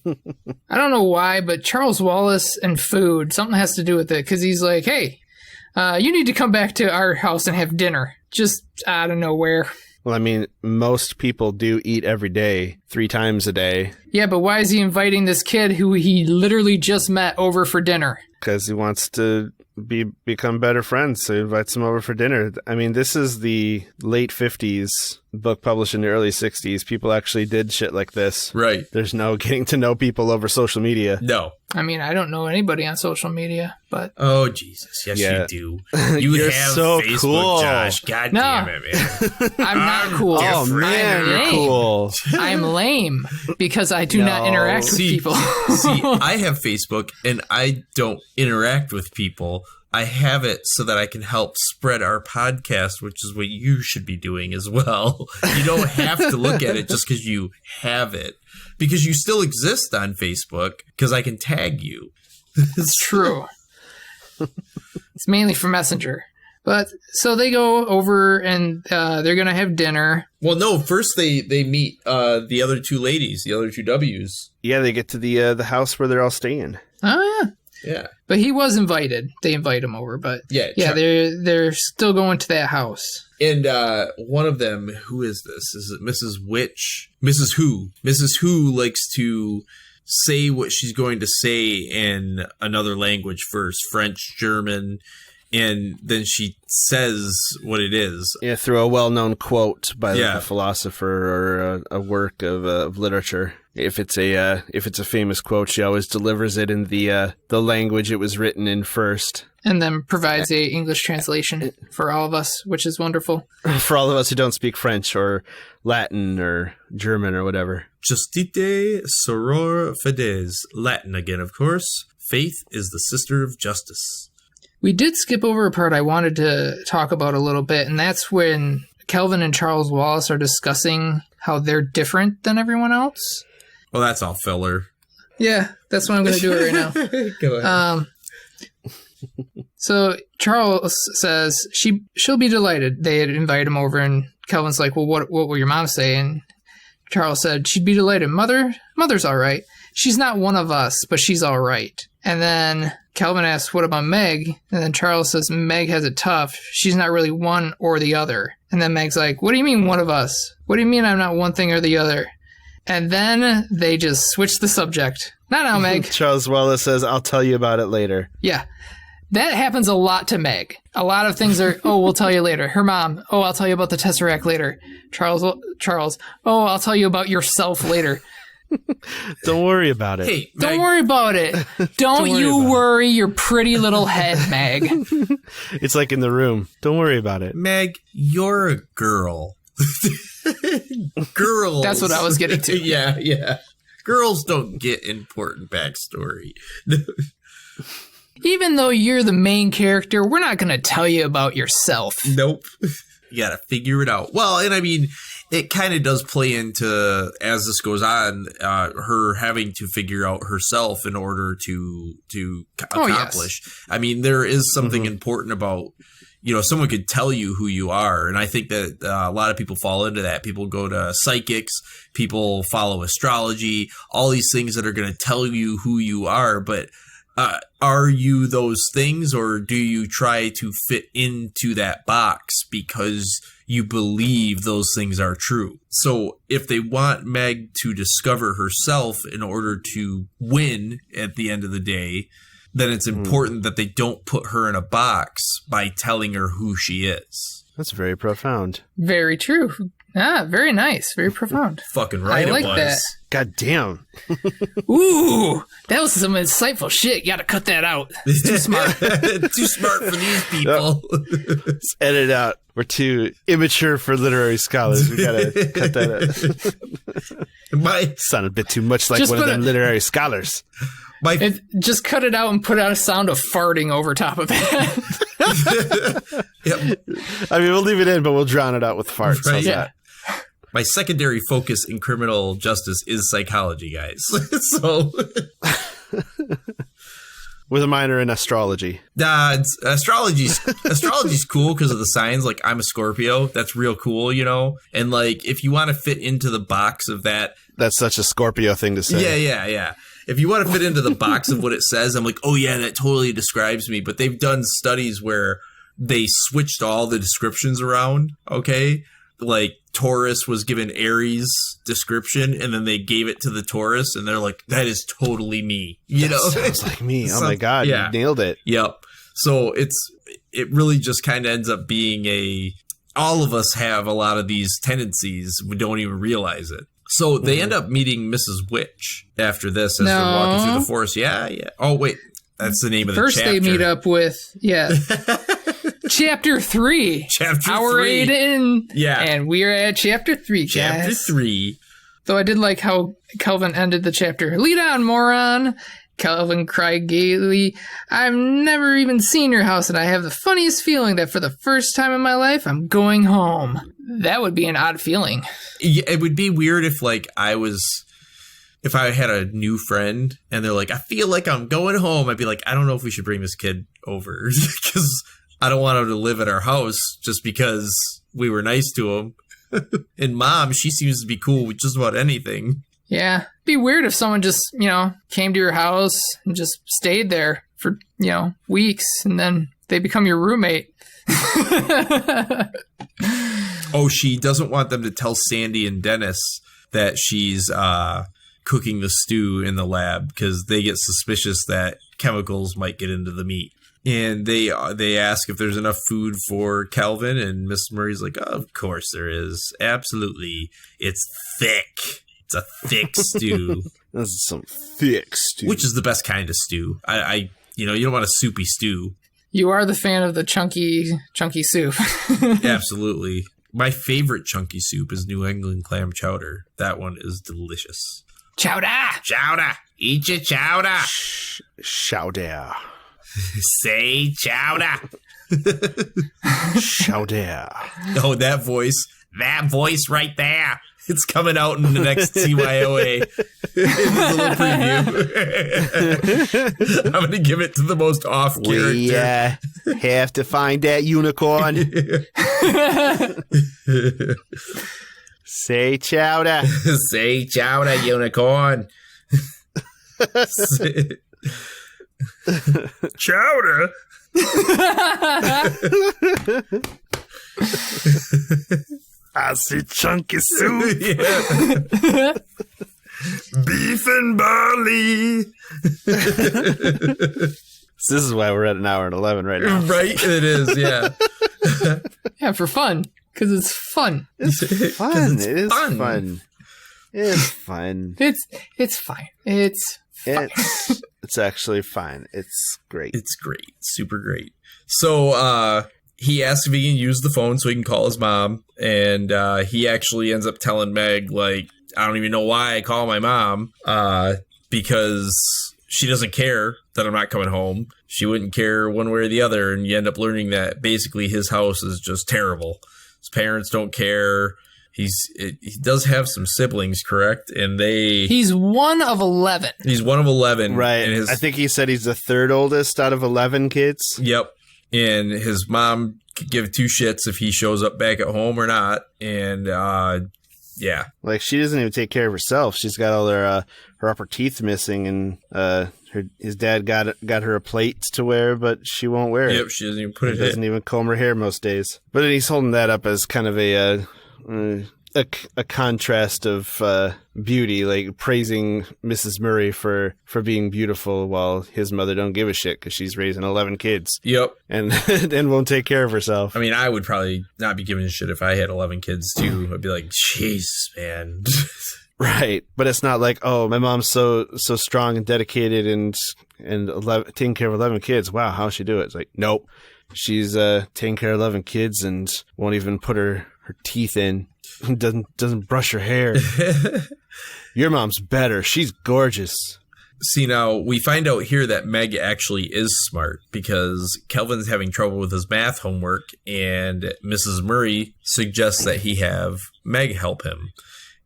I don't know why, but Charles Wallace and food, something has to do with it. Because he's like, hey, you need to come back to our house and have dinner. Just out of nowhere. Well, I mean, most people do eat every day, 3 times a day. Yeah, but why is he inviting this kid who he literally just met over for dinner? Because he wants to become better friends, so he invites him over for dinner. I mean, this is the late 50s, book published in the early 60s. People actually did shit like this. Right. There's no getting to know people over social media. No. I mean, I don't know anybody on social media, but... Oh, Jesus. Yes, you do. You're have so Facebook, cool. Josh. God damn it, man. I'm not cool. Oh, man, you're cool. I'm lame because I do not interact with people. See, I have Facebook, and I don't interact with people. I have it so that I can help spread our podcast, which is what you should be doing as well. You don't have to look at it just because you have it. Because you still exist on Facebook, because I can tag you. It's true. It's mainly for Messenger. But, so they go over and they're going to have dinner. Well, no, first they meet the other 2 ladies, the other 2 W's. Yeah, they get to the house where they're all staying. Oh, yeah. Yeah. But he was invited. They invite him over, but they're still going to that house. And one of them, who is this? Is it Mrs. Witch? Mrs. Who? Mrs. Who likes to say what she's going to say in another language first, French, German, and then she says what it is. Yeah, through a well-known quote by a philosopher or a work of literature. If it's a famous quote, she always delivers it in the language it was written in first. And then provides a English translation for all of us, which is wonderful. For all of us who don't speak French or Latin or German or whatever. Justite soror fides. Latin again, of course. Faith is the sister of justice. We did skip over a part I wanted to talk about a little bit, and that's when Kelvin and Charles Wallace are discussing how they're different than everyone else. Well, that's all filler. Yeah, that's what I'm going to do it right now. Go ahead. So Charles says she'll be delighted. They had invited him over, and Kelvin's like, well, what will your mom say? And Charles said, she'd be delighted. Mother's all right. She's not one of us, but she's all right. And then Kelvin asks, what about Meg? And then Charles says, Meg has it tough. She's not really one or the other. And then Meg's like, what do you mean one of us? What do you mean I'm not one thing or the other? And then they just switch the subject. Not now, Meg. Charles Wallace says, I'll tell you about it later. Yeah. That happens a lot to Meg. A lot of things are, oh, we'll tell you later. Her mom, oh, I'll tell you about the Tesseract later. Charles, oh, I'll tell you about yourself later. Don't worry about it. Hey, Don't Meg, worry about it. Don't you worry your pretty little head, Meg. It's like in The Room. Don't worry about it. Meg, you're a girl. Girls. That's what I was getting to. Yeah. Girls don't get important backstory. Even though you're the main character, we're not going to tell you about yourself. Nope. You got to figure it out. Well, and I mean, it kind of does play into, as this goes on, her having to figure out herself in order to accomplish. Yes. I mean, there is something important about, someone could tell you who you are. And I think that a lot of people fall into that. People go to psychics, people follow astrology, all these things that are going to tell you who you are. But are you those things, or do you try to fit into that box because you believe those things are true? So if they want Meg to discover herself in order to win at the end of the day, then it's important that they don't put her in a box by telling her who she is. That's very profound. Very true. Ah, very nice. Very profound. Fucking right, I like it was. that. God damn. Ooh, that was some insightful shit. You gotta cut that out. It's too smart. Too smart for these people. Let's edit it out. We're too immature for literary scholars. We gotta cut that out. Sound a bit too much like Just one of them literary scholars. Just cut it out and put out a sound of farting over top of it. Yep. I mean, we'll leave it in, but we'll drown it out with farts. Right. Yeah. My secondary focus in criminal justice is psychology, guys. So, with a minor in astrology. Astrology's cool because of the signs. Like, I'm a Scorpio. That's real cool, And like, if you want to fit into the box of that, that's such a Scorpio thing to say. Yeah. If you want to fit into the box of what it says, I'm like, oh yeah, that totally describes me. But they've done studies where they switched all the descriptions around. Okay. Like Taurus was given Aries description, and then they gave it to the Taurus, and they're like, that is totally me. Sounds like me. Oh my God. Yeah. You nailed it. Yep. So it really just kind of ends up being all of us have a lot of these tendencies. We don't even realize it. So they end up meeting Mrs. Witch after this as they're walking through the forest. Yeah. Oh, wait. That's the name of the chapter. First they meet up with, Chapter 3. Hour 8 in. Yeah. And we're at Chapter 3, guys. Chapter 3. Though I did like how Kelvin ended the chapter. Lead on, moron. Kelvin cried gaily. I've never even seen your house, and I have the funniest feeling that for the first time in my life, I'm going home. That would be an odd feeling. Yeah, it would be weird if, like, if I had a new friend and they're like, I feel like I'm going home, I'd be like, I don't know if we should bring this kid over because I don't want him to live at our house just because we were nice to him. And Mom, she seems to be cool with just about anything. Yeah. It'd be weird if someone just, came to your house and just stayed there for, weeks and then they become your roommate. Oh, she doesn't want them to tell Sandy and Dennis that she's cooking the stew in the lab because they get suspicious that chemicals might get into the meat. And they ask if there's enough food for Calvin, and Miss Murray's like, oh, of course there is. Absolutely. It's thick. It's a thick stew. That's some thick stew. Which is the best kind of stew. You don't want a soupy stew. You are the fan of the chunky soup. Absolutely. My favorite chunky soup is New England clam chowder. That one is delicious. Chowder! Chowder! Eat your chowder! Chowder. Say chowder! Chowder. Oh, that voice right there. It's coming out in the next TYOA. It's a little preview. I'm going to give it to the most off character. We have to find that unicorn. Say chowder. Say chowder, unicorn. Chowder? I see chunky soup. Yeah. Beef and barley. So this is why we're at an hour and 11 right now. Right? It is, yeah. Yeah, for fun. Because it's fun. It's fun. It's It is fun. fun. It's fun. It's fine. It's fine. It's actually fine. It's great. It's great. Super great. So, he asks if he can use the phone so he can call his mom. And he actually ends up telling Meg, like, I don't even know why I call my mom. Because she doesn't care that I'm not coming home. She wouldn't care one way or the other. And you end up learning that basically his house is just terrible. His parents don't care. He does have some siblings, correct? And he's one of 11. He's one of 11. Right. And I think he said he's the third oldest out of 11 kids. Yep. And his mom could give two shits if he shows up back at home or not. And, yeah. Like, she doesn't even take care of herself. She's got all her upper teeth missing, and his dad got her a plate to wear, but she won't wear it. Yep, she doesn't even put it in. Doesn't even comb her hair most days. But he's holding that up as kind of a contrast of beauty, like praising Mrs. Murray for being beautiful while his mother don't give a shit because she's raising 11 kids. Yep. And won't take care of herself. I mean, I would probably not be giving a shit if I had 11 kids too. I'd be like, jeez, man. Right. But it's not like, oh, my mom's so strong and dedicated and taking care of 11 kids. Wow, how'd she do it? It's like, nope. She's taking care of 11 kids and won't even put her teeth in. Doesn't brush her hair. Your mom's better. She's gorgeous. See, now we find out here that Meg actually is smart because Kelvin's having trouble with his math homework, and Mrs. Murray suggests that he have Meg help him.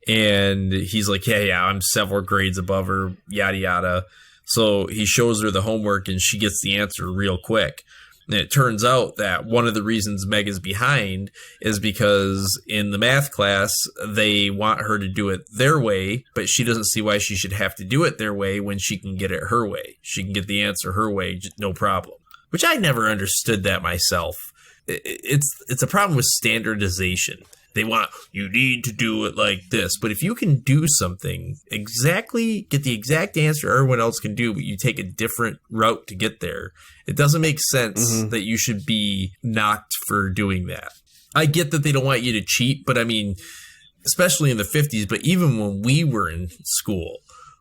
And he's like, yeah, I'm several grades above her, yada, yada. So he shows her the homework, and she gets the answer real quick. And it turns out that one of the reasons Meg is behind is because in the math class, they want her to do it their way, but she doesn't see why she should have to do it their way when she can get it her way. She can get the answer her way, no problem. Which I never understood that myself. It's a problem with standardization. They want, you need to do it like this. But if you can do something exactly, get the exact answer everyone else can do, but you take a different route to get there, it doesn't make sense that you should be knocked for doing that. I get that they don't want you to cheat, but I mean, especially in the 50s, but even when we were in school,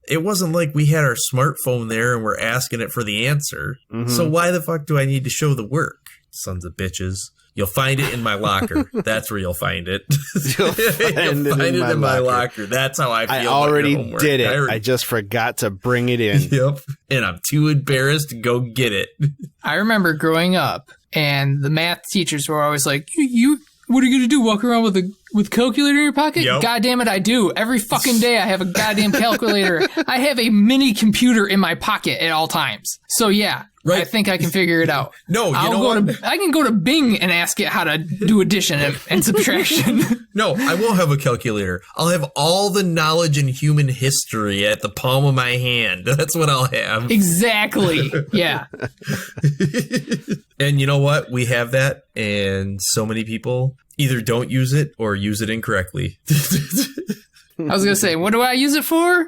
it wasn't like we had our smartphone there and we're asking it for the answer. So why the fuck do I need to show the work? Sons of bitches. You'll find it in my locker. That's where you'll find it. You'll find it in my locker. That's how I feel. I already did it. I just forgot to bring it in. Yep. And I'm too embarrassed to go get it. I remember growing up, and the math teachers were always like, "You, what are you going to do? Walk around with a calculator in your pocket?" Yep. God damn it, I do. Every fucking day I have a goddamn calculator. I have a mini computer in my pocket at all times. So yeah. Right. I think I can figure it out. No, I can go to Bing and ask it how to do addition and subtraction. No, I won't have a calculator. I'll have all the knowledge in human history at the palm of my hand. That's what I'll have. Exactly. Yeah. And you know what? We have that, and so many people either don't use it or use it incorrectly. I was going to say, what do I use it for?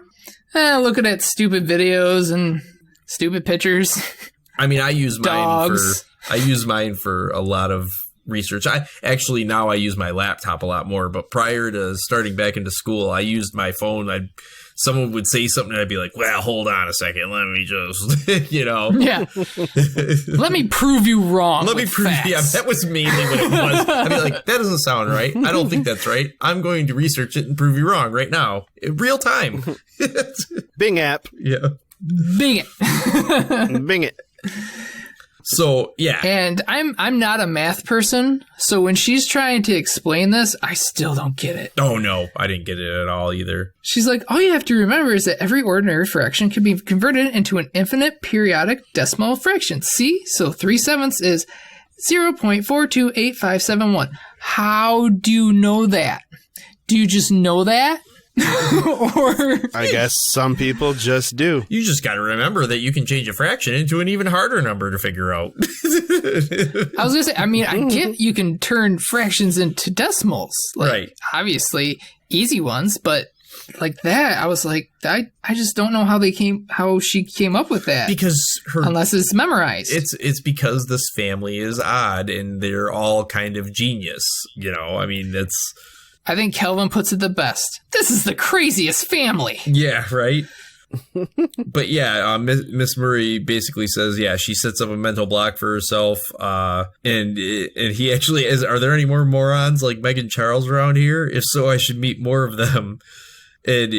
Looking at stupid videos and stupid pictures. I mean, I use Dogs. mine for a lot of research. Now I use my laptop a lot more, but prior to starting back into school, I used my phone. Someone would say something and I'd be like, well, hold on a second. Let me just, Yeah. Let me prove you wrong. Let me prove you. Yeah, that was mainly what it was. I'd be like, that doesn't sound right. I don't think that's right. I'm going to research it and prove you wrong right now. In real time. Bing app. Yeah. Bing it. Bing it. So, yeah. And I'm not a math person, so when she's trying to explain this, I still don't get it. Oh, no. I didn't get it at all either. She's like, all you have to remember is that every ordinary fraction can be converted into an infinite periodic decimal fraction. See? So 3/7 is 0.428571. How do you know that? Do you just know that? Or I guess some people just do. You just got to remember that you can change a fraction into an even harder number to figure out. I was going to say, I mean, I get you can turn fractions into decimals. Like, right. Obviously, easy ones, but like that, I was like, I just don't know how she came up with that. Because unless it's memorized. It's because this family is odd and they're all kind of genius. I mean, I think Kelvin puts it the best. This is the craziest family. Yeah, right? But yeah, Miss Murray basically says, yeah, she sets up a mental block for herself. And he actually is, are there any more morons like Meg and Charles around here? If so, I should meet more of them. And,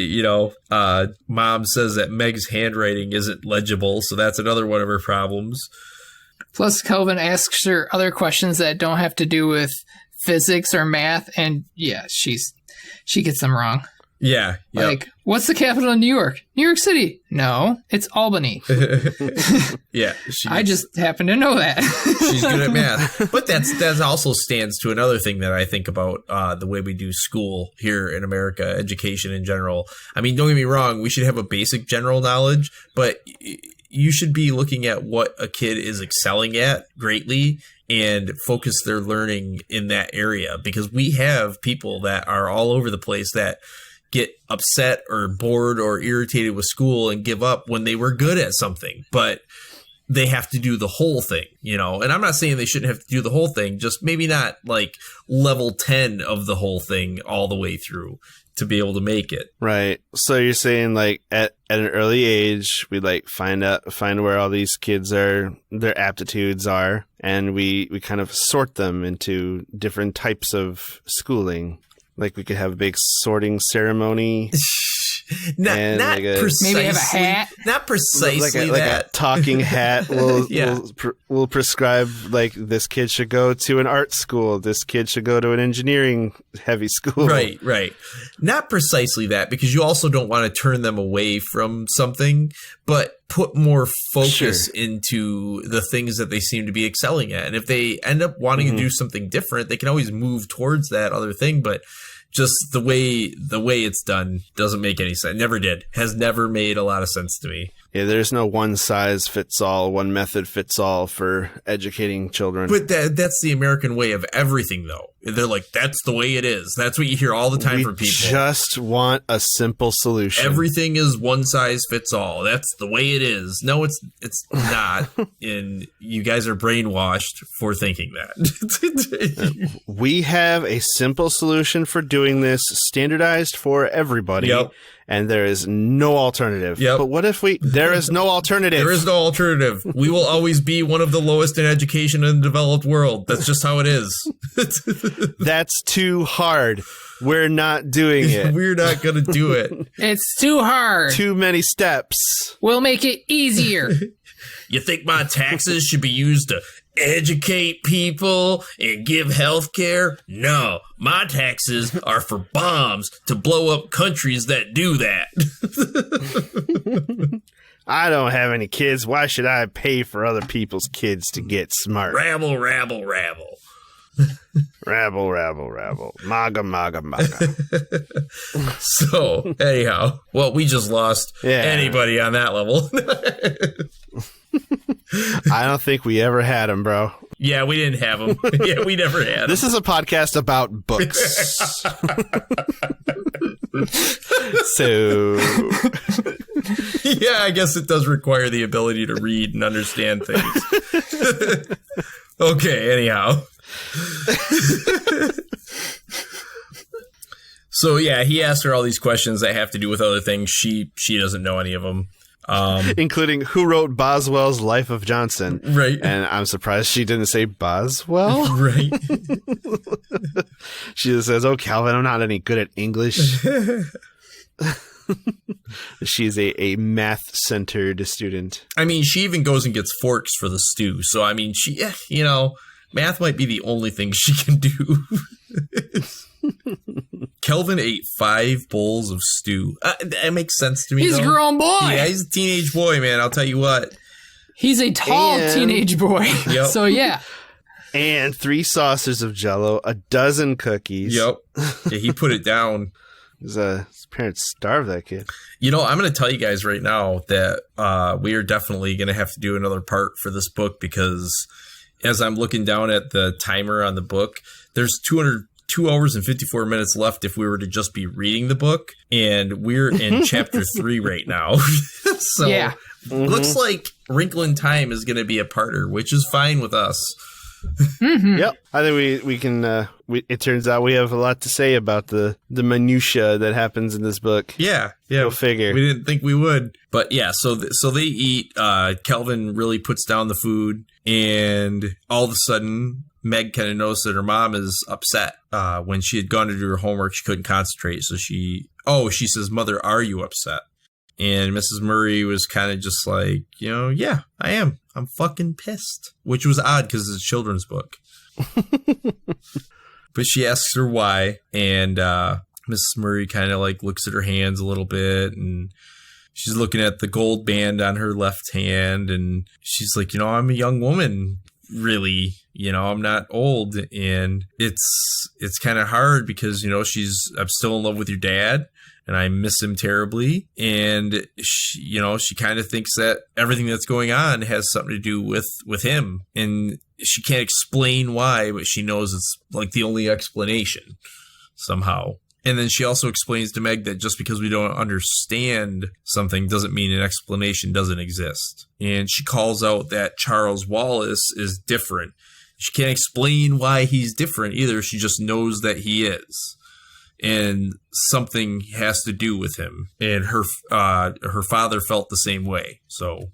Mom says that Meg's handwriting isn't legible. So that's another one of her problems. Plus, Kelvin asks her other questions that don't have to do with physics or math, and yeah, she gets them wrong. Yeah. Yep. Like, what's the capital of New York? New York City. No, it's Albany. Yeah. I just happen to know that. She's good at math. But that also stands to another thing that I think about the way we do school here in America, education in general. I mean, don't get me wrong, we should have a basic general knowledge, but you should be looking at what a kid is excelling at greatly and focus their learning in that area, because we have people that are all over the place that get upset or bored or irritated with school and give up when they were good at something, but they have to do the whole thing, and I'm not saying they shouldn't have to do the whole thing, just maybe not like level 10 of the whole thing all the way through to be able to make it. Right. So you're saying like at an early age, we like find where all these kids their aptitudes are, and we kind of sort them into different types of schooling. Like we could have a big sorting ceremony. Not like precisely. Maybe have a hat. Not precisely like that. a talking hat. We'll, Yeah. we'll prescribe like this kid should go to an art school. This kid should go to an engineering heavy school. Right. Not precisely that, because you also don't want to turn them away from something, but put more focus into the things that they seem to be excelling at. And if they end up wanting to do something different, they can always move towards that other thing. But just the way it's done doesn't make any sense. Never did. Has never made a lot of sense to me. Yeah, there's no one size fits all, one method fits all for educating children. But that's the American way of everything, though. They're like, that's the way it is. That's what you hear all the time from people. We just want a simple solution. Everything is one size fits all. That's the way it is. No, it's not. And you guys are brainwashed for thinking that. We have a simple solution for doing this, standardized for everybody. Yep. And there is no alternative. Yep. But what if there is no alternative? There is no alternative. We will always be one of the lowest in education in the developed world. That's just how it is. That's too hard. We're not doing it. We're not going to do it. It's too hard. Too many steps. We'll make it easier. You think my taxes should be used to educate people and give health care? No, my taxes are for bombs to blow up countries that do that. I don't have any kids. Why should I pay for other people's kids to get smart? Rabble, rabble, rabble. Rabble, rabble, rabble. MAGA, MAGA, MAGA. So, anyhow, well, we just lost anybody on that level. I don't think we ever had him, bro. Yeah, we didn't have them. Yeah, we never had them. This is a podcast about books. So... Yeah, I guess it does require the ability to read and understand things. Okay, anyhow. So yeah, he asked her all these questions that have to do with other things. She doesn't know any of them. Including who wrote Boswell's Life of Johnson. Right. And I'm surprised she didn't say Boswell. Right. She just says, oh, Calvin, I'm not any good at English. She's a math-centered student. I mean, she even goes and gets forks for the stew. So, I mean, math might be the only thing she can do. Kelvin ate 5 bowls of stew. That makes sense to me. He's a grown boy. Yeah, he's a teenage boy, man. I'll tell you what. He's a tall teenage boy. Yep. So, yeah. And 3 saucers of Jell-O, a dozen cookies. Yep. Yeah, he put it down. His parents starved that kid. I'm going to tell you guys right now that we are definitely going to have to do another part for this book, because as I'm looking down at the timer on the book, there's 2 hours and 54 minutes left if we were to just be reading the book, and we're in chapter 3 right now. So yeah. Looks like Wrinkle in Time is going to be a parter, which is fine with us. Mm-hmm. Yep. I think we can, it turns out we have a lot to say about the minutia that happens in this book. Yeah. Go figure. We didn't think we would. But yeah, so they eat. Kelvin really puts down the food, and all of a sudden, Meg kind of noticed that her mom is upset. When she had gone to do her homework, she couldn't concentrate. So she says, "Mother, are you upset?" And Mrs. Murray was kind of just like, yeah, I am. I'm fucking pissed. Which was odd because it's a children's book. But she asks her why. And Mrs. Murray kind of like looks at her hands a little bit. And she's looking at the gold band on her left hand. And she's like, I'm a young woman, really. I'm not old. And it's kind of hard because, I'm still in love with your dad. And I miss him terribly. And she kind of thinks that everything that's going on has something to do with him. And she can't explain why, but she knows it's like the only explanation somehow. And then she also explains to Meg that just because we don't understand something doesn't mean an explanation doesn't exist. And she calls out that Charles Wallace is different. She can't explain why he's different either. She just knows that he is. And something has to do with him. And her father felt the same way. So,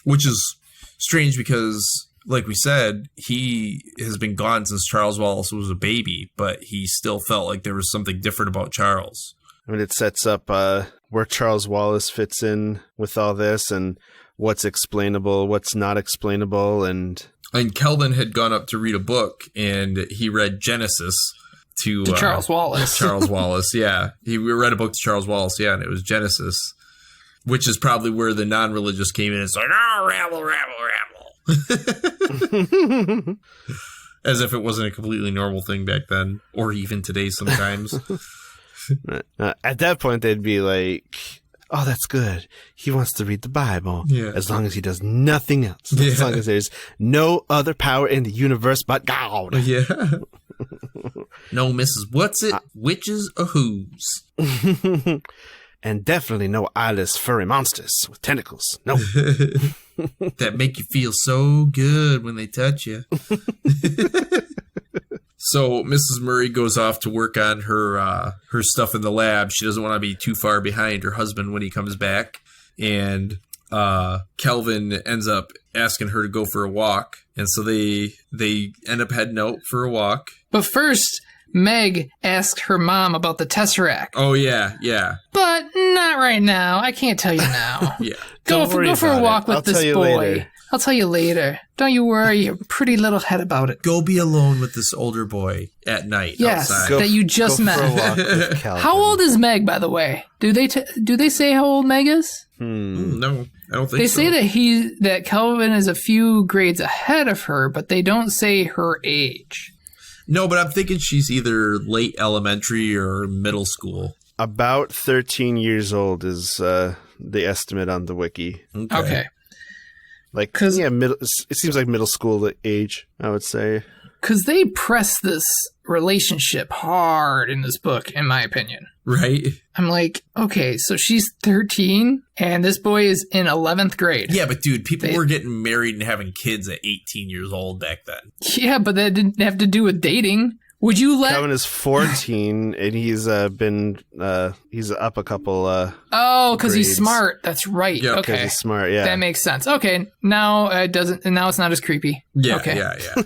which is strange because, like we said, he has been gone since Charles Wallace was a baby, but he still felt like there was something different about Charles. I mean, it sets up where Charles Wallace fits in with all this and what's explainable, what's not explainable. And Kelvin had gone up to read a book, and he read Genesis to Charles Wallace. Charles Wallace, yeah. He read a book to Charles Wallace, yeah, and it was Genesis, which is probably where the non-religious came in. It's like, rabble, rabble, rabble. As if it wasn't a completely normal thing back then, or even today sometimes. At that point, they'd be like, oh, that's good. He wants to read the Bible. Yeah. As long as he does nothing else. Yeah. As long as there's no other power in the universe but God. Yeah. No Mrs. What's it, witches or who's. And definitely no eyeless furry monsters with tentacles. No. That make you feel so good when they touch you. So Mrs. Murray goes off to work on her stuff in the lab. She doesn't want to be too far behind her husband when he comes back. And Kelvin ends up asking her to go for a walk. And so they end up heading out for a walk. But first, Meg asked her mom about the Tesseract. Oh, yeah. But not right now. I can't tell you now. Yeah. Go for a walk with this boy. Later. I'll tell you later. Don't you worry your pretty little head about it. Go be alone with this older boy at night outside. That you just met. For a walk with Calvin. How old is Meg, by the way? Do they say how old Meg is? No, I don't think so. They say that Kelvin is a few grades ahead of her, but they don't say her age. No, but I'm thinking she's either late elementary or middle school. About 13 years old is the estimate on the wiki. Okay. It seems like middle school age, I would say. Because they press this relationship hard in this book, in my opinion. Right? I'm like, okay, so she's 13 and this boy is in 11th grade. Yeah, but dude, people were getting married and having kids at 18 years old back then. Yeah, but that didn't have to do with dating. Would you let... Calvin is 14, and he's he's up a couple Oh, because he's grades. smart. That's right. Yep. Okay. He's smart, yeah. That makes sense. Okay, now it doesn't. Now it's not as creepy. Yeah, okay. yeah.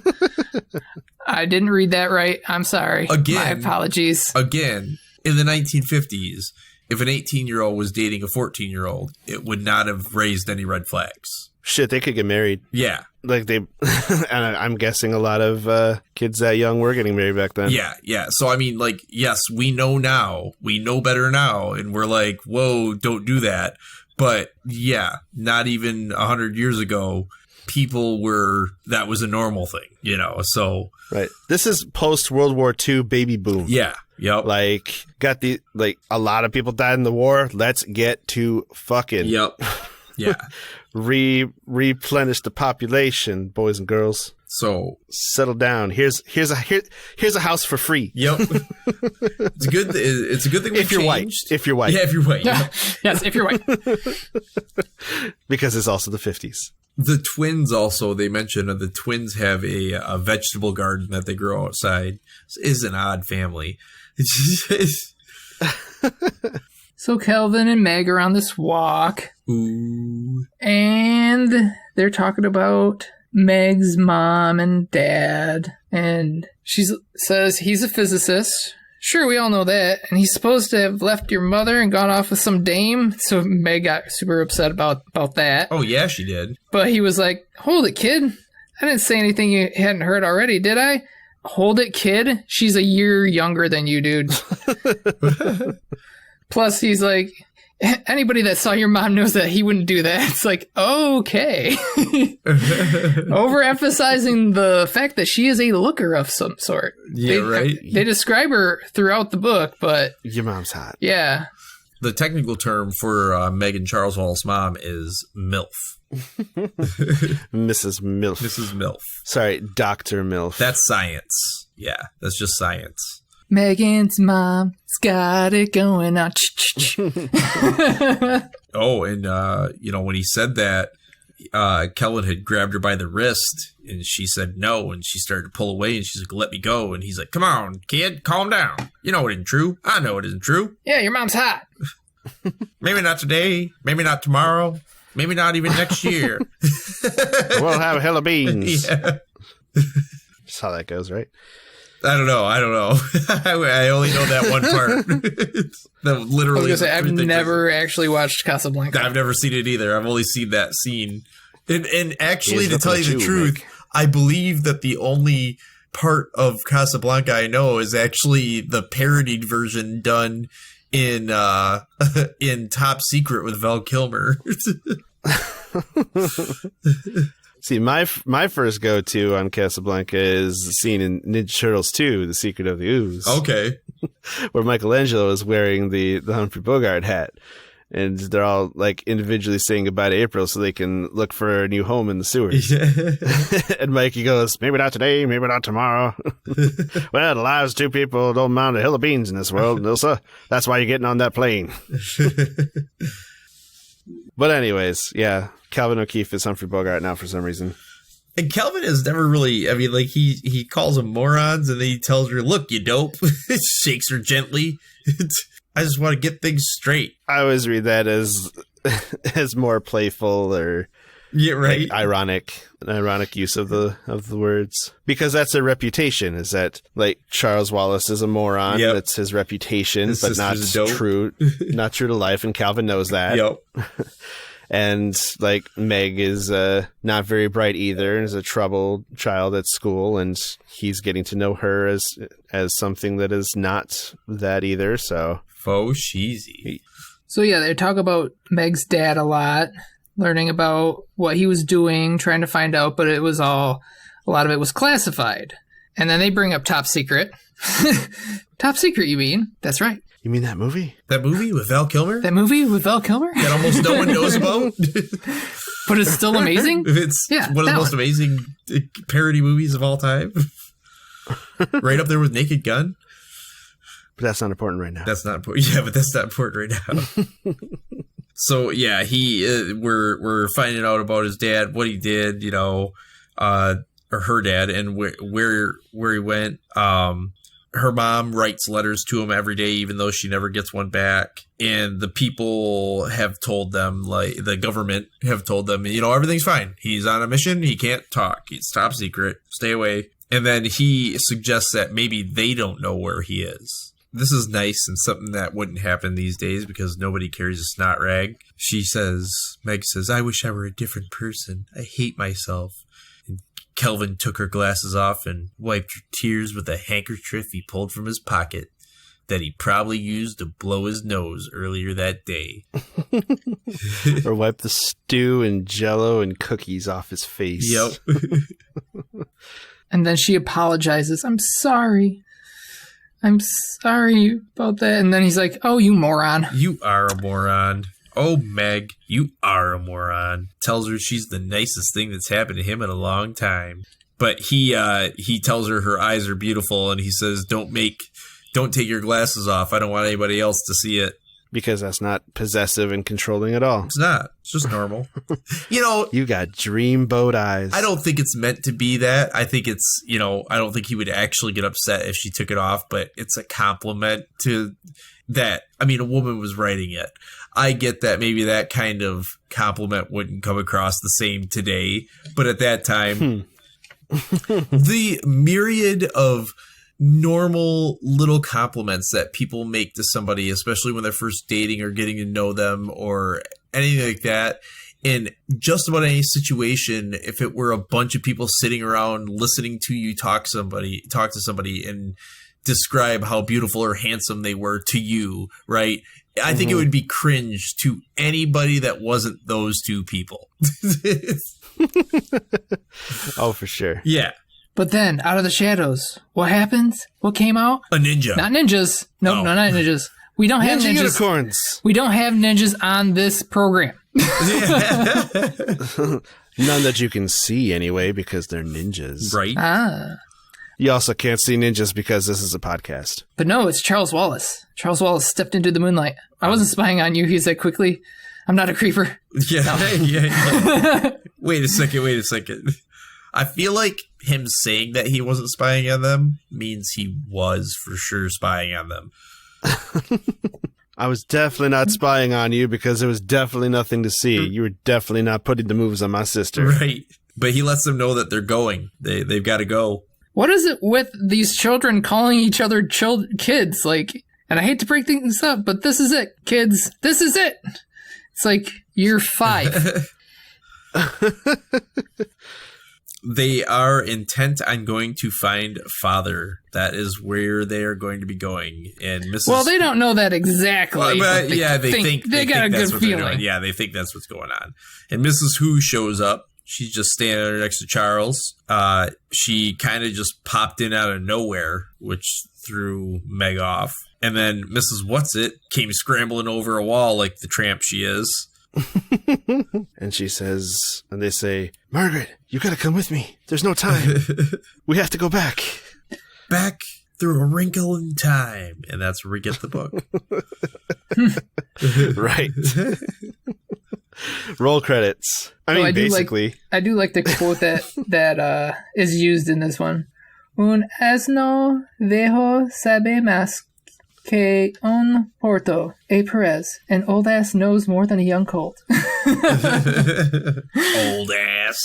I didn't read that right. I'm sorry. Again. My apologies. Again, in the 1950s, if an 18-year-old was dating a 14-year-old, it would not have raised any red flags. Shit, they could get married. Yeah. Like they, and I'm guessing a lot of kids that young were getting married back then. Yeah. So, I mean, like, yes, we know now. We know better now. And we're like, whoa, don't do that. But, yeah, not even 100 years ago, that was a normal thing, you know, so. Right. This is post-World War II baby boom. Yeah. Yep. Like, a lot of people died in the war. Let's get to fucking. Yep. Yeah. Replenish the population, boys and girls. So settle down. Here's a house for free. Yep. It's a good thing we if you're changed. white. If you're white. Yeah, if you're white. Yeah. Yes, if you're white. Because it's also the 50s. The twins also, they mentioned the twins have a vegetable garden that they grow outside. It's an odd family. So Kelvin and Meg are on this walk. Ooh. And they're talking about Meg's mom and dad. And she says he's a physicist. Sure, we all know that. And he's supposed to have left your mother and gone off with some dame. So Meg got super upset about that. Oh, yeah, she did. But he was like, hold it, kid. I didn't say anything you hadn't heard already, did I? Hold it, kid. She's a year younger than you, dude. Plus, he's like, anybody that saw your mom knows that he wouldn't do that. It's like, okay. Overemphasizing the fact that she is a looker of some sort. Yeah, right? They describe her throughout the book, but... Your mom's hot. Yeah. The technical term for Megan Charles Hall's mom is MILF. Mrs. MILF. Mrs. MILF. Sorry, Dr. MILF. That's science. Yeah, that's just science. Megan's mom's got it going on. Oh, and, when he said that, Kelvin had grabbed her by the wrist, and she said no, and she started to pull away, and she's like, let me go. And he's like, come on, kid, calm down. You know it isn't true. I know it isn't true. Yeah, your mom's hot. Maybe not today, maybe not tomorrow, maybe not even next year. We'll have hella beans. Yeah. That's how that goes, right? I don't know. I only know that one part. That literally. I was gonna say, I've never actually watched Casablanca. I've never seen it either. I've only seen that scene. And actually, to Here's tell you the nothing truth, Mick. I I believe that the only part of Casablanca I know is actually the parodied version done in Top Secret with Val Kilmer. See, my first go-to on Casablanca is the scene in Ninja Turtles 2, The Secret of the Ooze. Okay. Where Michelangelo is wearing the Humphrey Bogart hat. And they're all like individually saying goodbye to April so they can look for a new home in the sewers. And Mikey goes, maybe not today, maybe not tomorrow. Well, the lives of two people don't amount to hill of beans in this world, Nilsa. That's why you're getting on that plane. But anyways, yeah, Calvin O'Keefe is Humphrey Bogart now for some reason. And Kelvin has never really, I mean, like, he calls them morons, and then he tells her, look, you dope. Shakes her gently. I just want to get things straight. I always read that as more playful or like an ironic use of the words, because that's their reputation. Is that like Charles Wallace is a moron? Yep. That's his reputation, His but not sister's dope. true, not true to life. And Calvin knows that. Yep. And like Meg is not very bright either, and is a troubled child at school, and he's getting to know her as something that is not that either. So Faux cheesy. So yeah, they talk about Meg's dad a lot, learning about what he was doing, trying to find out, but a lot of it was classified. And then they bring up Top Secret. Top Secret, you mean? That's right. You mean that movie? That movie with Val Kilmer? That movie with Val Kilmer? That almost no one knows about? But it's still amazing? It's Yeah, one of the that most one. amazing parody movies of all time. Right up there with Naked Gun. But that's not important right now. That's not important. Yeah, but that's not important right now. So yeah, we're finding out about his dad, what he did, or her dad, and where he went. Her mom writes letters to him every day, even though she never gets one back. And the people have told them, like the government have told them, everything's fine. He's on a mission. He can't talk. He's top secret. Stay away. And then he suggests that maybe they don't know where he is. This is nice and something that wouldn't happen these days because nobody carries a snot rag. Meg says, I wish I were a different person. I hate myself. And Kelvin took her glasses off and wiped her tears with a handkerchief he pulled from his pocket that he probably used to blow his nose earlier that day. Or wipe the stew and Jell-O and cookies off his face. Yep. And then she apologizes. I'm sorry about that. And then he's like, oh, you moron. You are a moron. Oh, Meg, you are a moron. Tells her she's the nicest thing that's happened to him in a long time. But he tells her eyes are beautiful, and he says, don't take your glasses off. I don't want anybody else to see it. Because that's not possessive and controlling at all. It's not. It's just normal. You got dreamboat eyes. I don't think it's meant to be that. I think it's, I don't think he would actually get upset if she took it off, but it's a compliment to that. I mean, a woman was writing it. I get that maybe that kind of compliment wouldn't come across the same today, but at that time, the myriad of normal little compliments that people make to somebody, especially when they're first dating or getting to know them or anything like that, in just about any situation, if it were a bunch of people sitting around listening to you talk to somebody and describe how beautiful or handsome they were to you, right? I think it would be cringe to anybody that wasn't those two people. Oh, for sure. Yeah. But then, out of the shadows, what happens? What came out? A ninja. Not ninjas. No, not ninjas. We don't have ninjas. Unicorns. We don't have ninjas on this program. None that you can see anyway, because they're ninjas. Right. You also can't see ninjas because this is a podcast. But no, it's Charles Wallace. Charles Wallace stepped into the moonlight. I wasn't spying on you, he said quickly. I'm not a creeper. Yeah. No. Yeah. Wait a second. I feel like him saying that he wasn't spying on them means he was for sure spying on them. I was definitely not spying on you because there was definitely nothing to see. You were definitely not putting the moves on my sister. Right. But he lets them know that they're going. They've got to go. What is it with these children calling each other kids? Like, and I hate to break things up, but this is it, kids. This is it. It's like, you're 5. They are intent on going to find father. That is where they are going to be going. And Mrs. Well, they don't know that exactly. Well, but they think they got a good feeling. Yeah, they think that's what's going on. And Mrs. Who shows up. She's just standing there next to Charles. She kind of just popped in out of nowhere, which threw Meg off. And then Mrs. What's-It came scrambling over a wall like the tramp she is. And she says, and they say, Margaret, you gotta come with me. There's no time. We have to go back. Back through a wrinkle in time. And that's where we get the book. Right. Roll credits. I mean, basically. I do like the quote that is used in this one. Un asno viejo sabe más que un porto a Perez. An old ass knows more than a young colt. Old ass.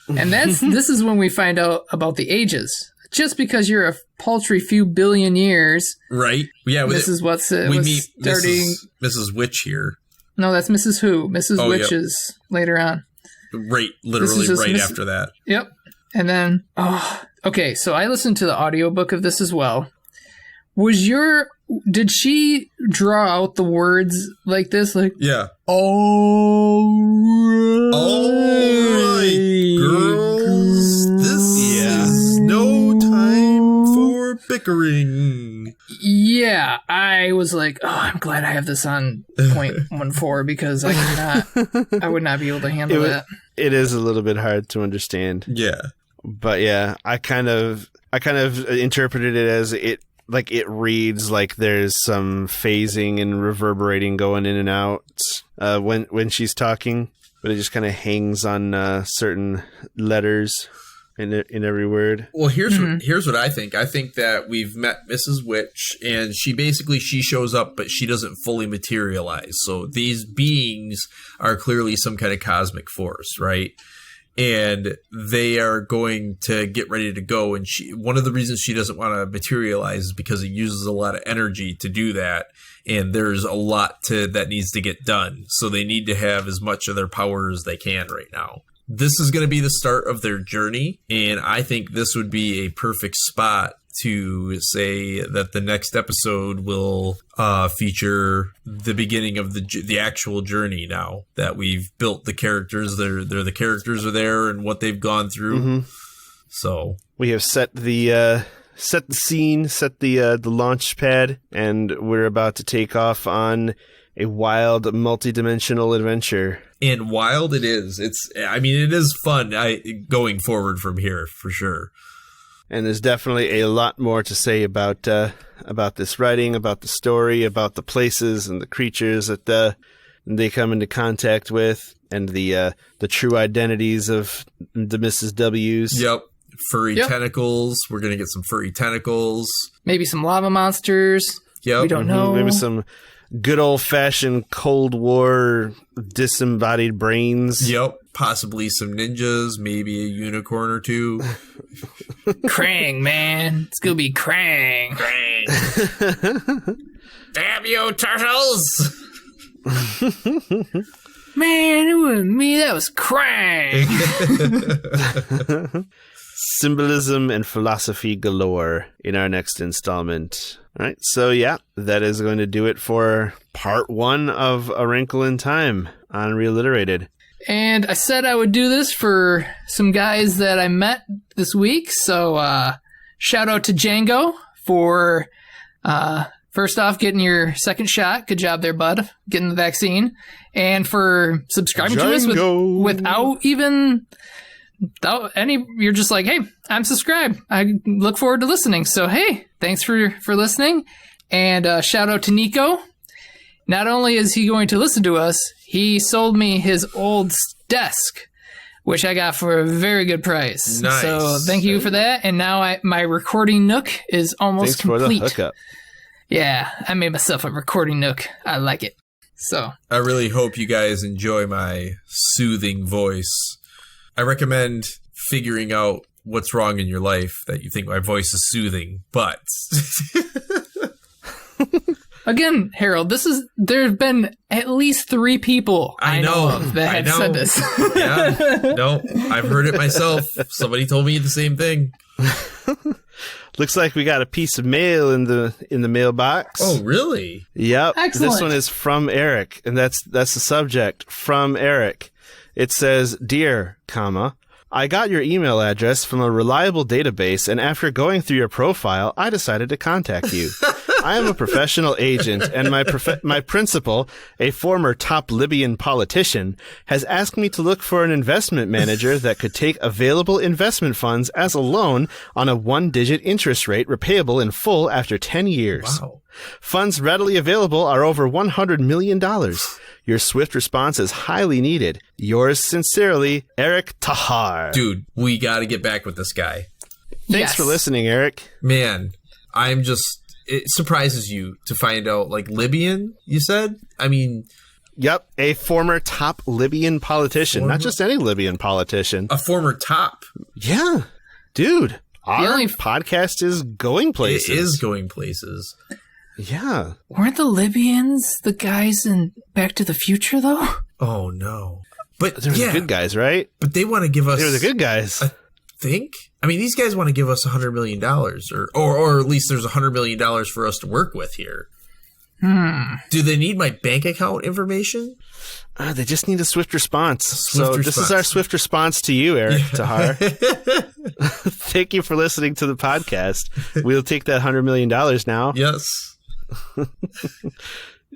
And this is when we find out about the ages. Just because you're a paltry few billion years. Right. Yeah. Mrs. What's-It was meet starting. Mrs. Witch here. No, that's Mrs. Who. Mrs. Witch is later on. Right. Literally right after that. Yep. And then, okay. So I listened to the audiobook of this as well. Did she draw out the words like this? Like, yeah. All right, girls. This is no time for bickering. Yeah, I was like, I'm glad I have this on 0.14 because I would not be able to handle that. It is a little bit hard to understand. Yeah. But yeah, I kind of interpreted it as it reads like there's some phasing and reverberating going in and out when she's talking, but it just kind of hangs on certain letters in every word. Well, here's what I think. I think that we've met Mrs. Witch, and she shows up, but she doesn't fully materialize. So these beings are clearly some kind of cosmic force, right? And they are going to get ready to go. And one of the reasons she doesn't want to materialize is because it uses a lot of energy to do that. And there's a lot that needs to get done. So they need to have as much of their power as they can right now. This is going to be the start of their journey. And I think this would be a perfect spot to say that the next episode will feature the beginning of the actual journey. Now that we've built the characters, the characters are there and what they've gone through. Mm-hmm. So we have set the scene, set the launch pad, and we're about to take off on a wild, multi-dimensional adventure. And wild it is. It is fun going forward from here for sure. And there's definitely a lot more to say about this writing, about the story, about the places and the creatures that they come into contact with, and the true identities of the Mrs. W's. Yep. Furry tentacles. We're going to get some furry tentacles. Maybe some lava monsters. Yep. We don't know. Maybe some good old-fashioned Cold War disembodied brains. Yep. Possibly some ninjas, maybe a unicorn or two. Krang, man. It's going to be Krang. Damn you, turtles! Man, it wasn't me. That was Krang. Symbolism and philosophy galore in our next installment. All right, so yeah, that is going to do it for part 1 of A Wrinkle in Time on ReLiterated. And I said I would do this for some guys that I met this week. So shout out to Django for, first off, getting your second shot. Good job there, bud, getting the vaccine. And for subscribing to us without you're just like, hey, I'm subscribed. I look forward to listening. So, hey, thanks for listening. And shout out to Nico. Not only is he going to listen to us, he sold me his old desk, which I got for a very good price. Nice. So thank you for that. And now my recording nook is almost complete. For the hookup. Yeah, I made myself a recording nook. I like it. So I really hope you guys enjoy my soothing voice. I recommend figuring out what's wrong in your life that you think my voice is soothing, but... Again, Harold, there have been at least 3 people I know of that have said this. Yeah, no, I've heard it myself. Somebody told me the same thing. Looks like we got a piece of mail in the mailbox. Oh, really? Yep. Excellent. This one is from Eric, and that's the subject, from Eric. It says, "Dear, I got your email address from a reliable database, and after going through your profile, I decided to contact you. I am a professional agent, and my principal, a former top Libyan politician, has asked me to look for an investment manager that could take available investment funds as a loan on a 1-digit interest rate repayable in full after 10 years. Wow. Funds readily available are over $100 million. Your swift response is highly needed. Yours sincerely, Eric Tahar." Dude, we got to get back with this guy. Thanks for listening, Eric. Man, it surprises you to find out, like, Libyan, you said? I mean... Yep, a former top Libyan politician. Not just any Libyan politician. A former top? Yeah. Dude, our podcast is going places. It is going places. Yeah. Weren't the Libyans the guys in Back to the Future, though? Oh, no. But they were the good guys, right? But they want to give us... They were the good guys. Think? I mean, these guys want to give us $100 million, or at least there's $100 million for us to work with here. Do they need my bank account information? They just need a swift response. This is our swift response to you, Eric Tahar. Thank you for listening to the podcast. We'll take that $100 million now. Yes.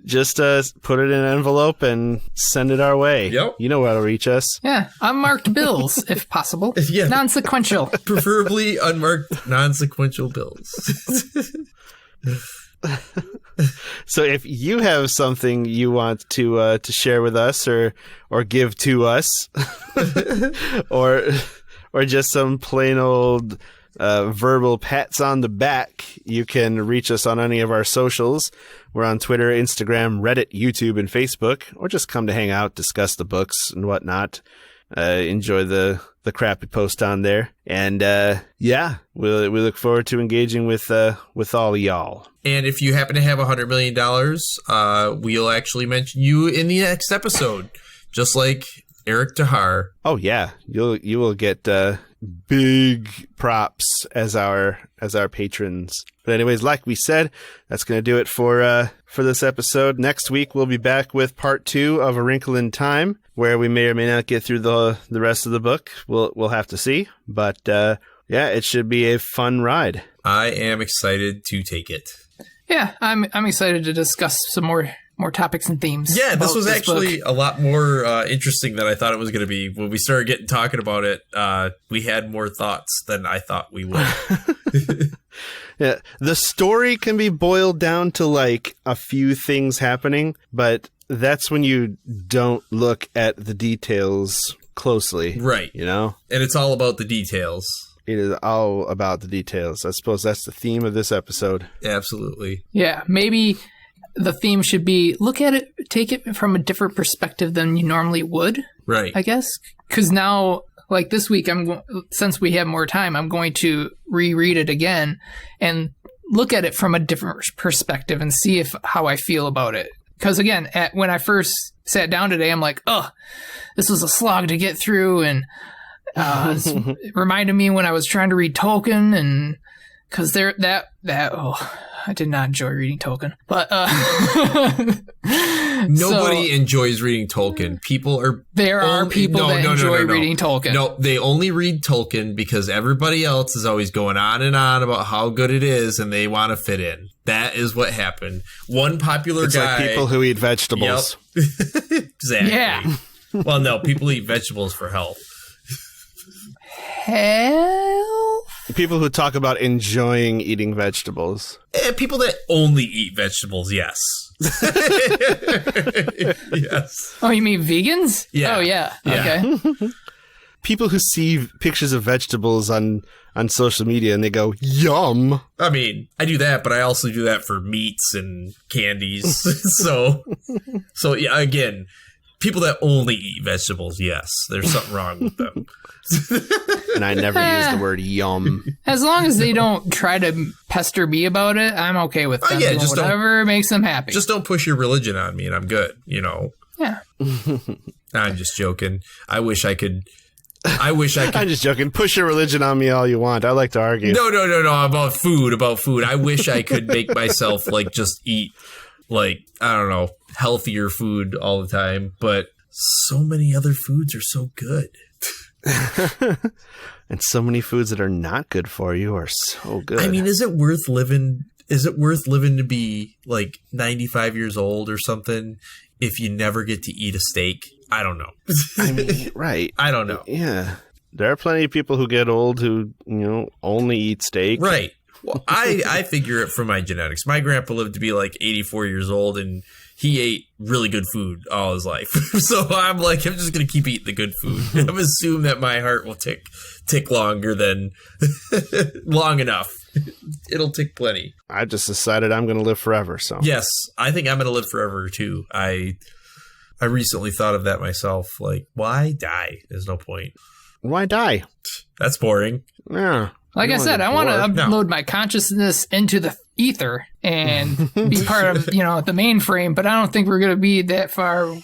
just put it in an envelope and send it our way. Yep. You know how to reach us. Yeah, unmarked bills, if possible. Yeah. Non-sequential. Preferably unmarked, non-sequential bills. So if you have something you want to share with us or give to us, or just some plain old verbal pats on the back, you can reach us on any of our socials. We're on Twitter, Instagram, Reddit, YouTube, and Facebook, or just come to hang out, discuss the books and whatnot. Enjoy the crap we post on there. And we look forward to engaging with all of y'all. And if you happen to have $100 million, we'll actually mention you in the next episode, just like Eric Tahar. Oh yeah, you will get big props as our patrons. But anyways, like we said, that's going to do it for this episode. Next week we'll be back with part 2 of A Wrinkle in Time, where we may or may not get through the rest of the book. We'll have to see. But it should be a fun ride. I am excited to take it. Yeah, I'm excited to discuss some more topics and themes. Yeah, this was actually book. a lot more interesting than I thought it was going to be. When we started talking about it, we had more thoughts than I thought we would. Yeah, the story can be boiled down to like a few things happening, but that's when you don't look at the details closely. Right. You know? And it's all about the details. It is all about the details. I suppose that's the theme of this episode. Absolutely. Yeah, maybe the theme should be look at it, take it from a different perspective than you normally would. Right. I guess. Because now, like this week, since we have more time, I'm going to reread it again and look at it from a different perspective and see how I feel about it. Because again, when I first sat down today, I'm like, oh, this was a slog to get through, and it reminded me when I was trying to read Tolkien, and because I did not enjoy reading Tolkien, but nobody enjoys reading Tolkien. There are people that enjoy reading Tolkien. No, they only read Tolkien because everybody else is always going on and on about how good it is, and they want to fit in. That is what happened. One popular guy, like people who eat vegetables. Yep. Exactly. Yeah. Well, no, people eat vegetables for health. Hell? People who talk about enjoying eating vegetables. People that only eat vegetables, yes. Yes. Oh, you mean vegans? Yeah. Oh, yeah. Okay. People who see pictures of vegetables on social media and they go, yum. I mean, I do that, but I also do that for meats and candies. So yeah, again, people that only eat vegetables, yes, there's something wrong with them. And I never use the word yum. As long as they don't try to pester me about it, I'm okay with them doing whatever makes them happy. Just don't push your religion on me and I'm good, you know. Yeah. I'm just joking. I wish I could. I'm just joking. Push your religion on me all you want. I like to argue. No. About food. I wish I could make myself like just eat like, I don't know, healthier food all the time. But so many other foods are so good. And so many foods that are not good for you are so good. I mean, is it worth living to be like 95 years old or something if you never get to eat a steak? I don't know. I mean, right. I don't know. Yeah. There are plenty of people who get old who, only eat steak. Right. Well, I figure it from my genetics. My grandpa lived to be like 84 years old and he ate really good food all his life. So I'm just going to keep eating the good food. I'm assuming that my heart will tick longer than long enough. It'll tick plenty. I just decided I'm going to live forever. So yes, I think I'm going to live forever too. I recently thought of that myself. Like, why die? There's no point. Why die? That's boring. Yeah. Like I said, I want to upload my consciousness into the ether and be part of, the mainframe, but I don't think we're going to be that far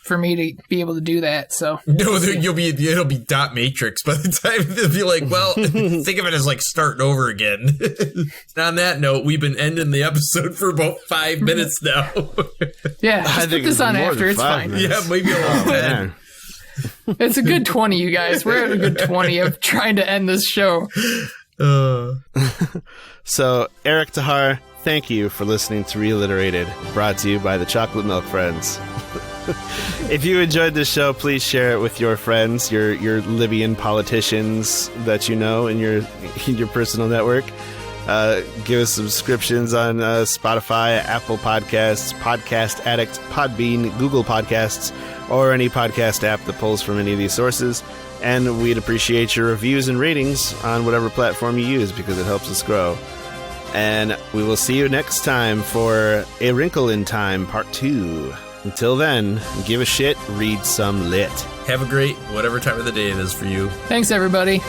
for me to be able to do that. So no, it'll be dot matrix by the time they'll be like, well, think of it as like starting over again. On that note, we've been ending the episode for about 5 minutes now. Yeah, I think put this on after. It's fine. Minutes. Yeah, maybe a little bit. It's a good 20, you guys. We're at a good 20 of trying to end this show. So, Eric Tahar, thank you for listening to ReLiterated, brought to you by the Chocolate Milk Friends. If you enjoyed this show, please share it with your friends, your Libyan politicians that you know in your personal network. Give us subscriptions on Spotify, Apple Podcasts, Podcast Addict, Podbean, Google Podcasts, or any podcast app that pulls from any of these sources. And we'd appreciate your reviews and ratings on whatever platform you use because it helps us grow. And we will see you next time for A Wrinkle in Time Part 2. Until then, give a shit, read some lit. Have a great whatever time of the day it is for you. Thanks, everybody.